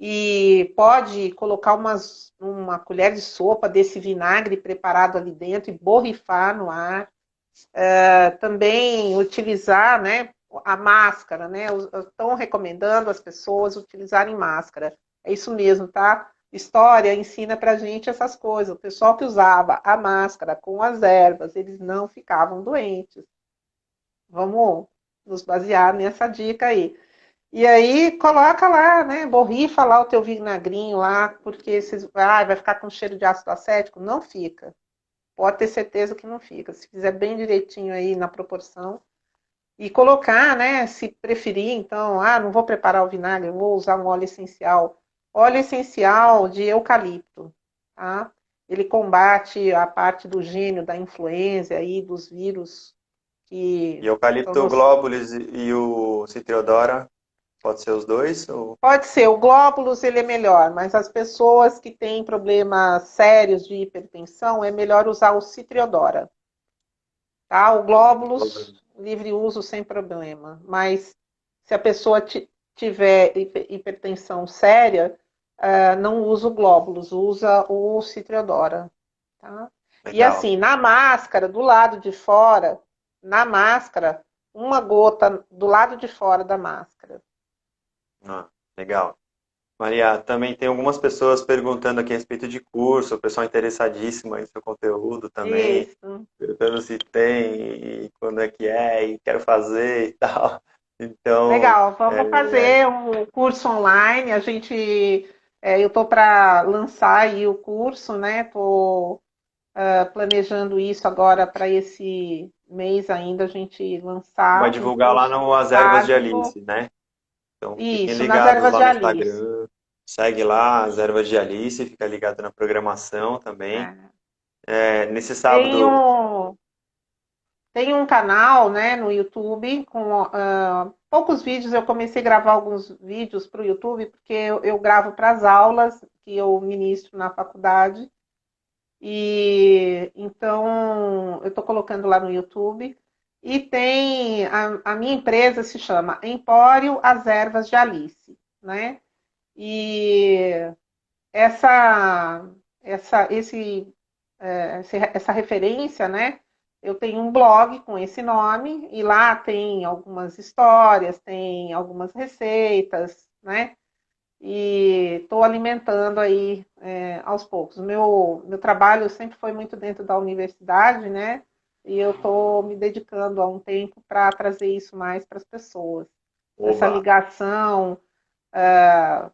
E pode colocar uma colher de sopa desse vinagre preparado ali dentro e borrifar no ar. Também utilizar, né, a máscara, né? Estão recomendando as pessoas utilizarem máscara. É isso mesmo, tá? História ensina pra gente essas coisas. O pessoal que usava a máscara com as ervas, eles não ficavam doentes. Vamos nos basear nessa dica aí. E aí coloca lá, né? Borrifa lá o teu vinagrinho lá, porque vai ficar com cheiro de ácido acético? Não fica. Pode ter certeza que não fica. Se fizer bem direitinho aí na proporção, e colocar, né, se preferir, então, não vou preparar o vinagre, vou usar um óleo essencial. Óleo essencial de eucalipto, tá? Ele combate a parte do gênio, da influenza aí, dos vírus E que são eucalipto nos... globulus e o citriodora, pode ser os dois? Ou... Pode ser, o glóbulos ele é melhor, mas as pessoas que têm problemas sérios de hipertensão, é melhor usar o citriodora, tá? O glóbulos, livre uso sem problema. Mas se a pessoa tiver hipertensão séria, não usa o glóbulos, usa o citriodora, tá? E Legal. assim, na máscara, do lado de fora, na máscara, uma gota do lado de fora da máscara. Ah, legal. Maria, também tem algumas pessoas perguntando aqui a respeito de curso, o pessoal interessadíssimo em seu conteúdo também, Isso. perguntando se tem e quando é e quero fazer e tal. Então, Legal, vamos fazer um curso online. Eu estou para lançar aí o curso, né? Estou planejando isso agora para esse mês ainda a gente vai lançar um divulgar lá curso no As Ervas de básico. Alice, né? Então, fiquem Isso, nas ligados ervas lá de no Alice. Instagram, segue lá As Ervas de Alice, fica ligado na programação também. É. Nesse Tem sábado, um, tem um canal, né, no YouTube com poucos vídeos. Eu comecei a gravar alguns vídeos para o YouTube porque eu gravo para as aulas que eu ministro na faculdade. E então eu estou colocando lá no YouTube. E tem a minha empresa se chama Empório As Ervas de Alice, né? E essa essa esse, essa referência, né? Eu tenho um blog com esse nome e lá tem algumas histórias, tem algumas receitas, né? E estou alimentando aí aos poucos. Meu trabalho sempre foi muito dentro da universidade, né? E eu estou me dedicando há um tempo para trazer isso mais para as pessoas. Essa oba! ligação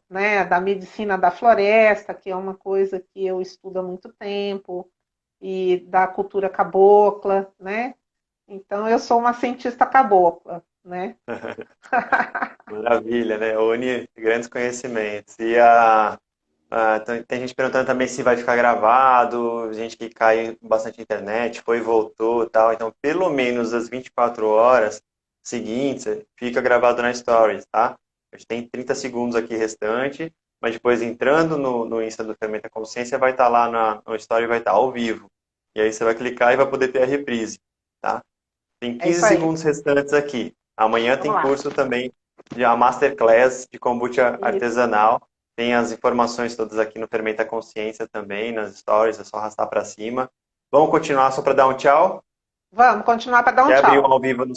né, da medicina da floresta, que é uma coisa que eu estudo há muito tempo, e da cultura cabocla, né? Então eu sou uma cientista cabocla, né? Maravilha, né? Une grandes conhecimentos. Tem gente perguntando também se vai ficar gravado, gente que cai bastante na internet, foi e voltou e tal. Então, pelo menos as 24 horas seguintes, fica gravado na Stories, tá? A gente tem 30 segundos aqui restante, mas depois entrando no Insta do Fermenta Consciência, vai estar lá no Story, vai estar ao vivo. E aí você vai clicar e vai poder ter a reprise, tá? Tem É 15 isso aí. segundos restantes aqui. Amanhã Vamos tem lá. curso também de a Masterclass de kombucha Isso. artesanal. Tem as informações todas aqui no Fermenta Consciência também, nas stories, é só arrastar para cima. Vamos continuar só para dar um tchau? Vamos continuar para dar um Quer abrir um tchau. ao vivo no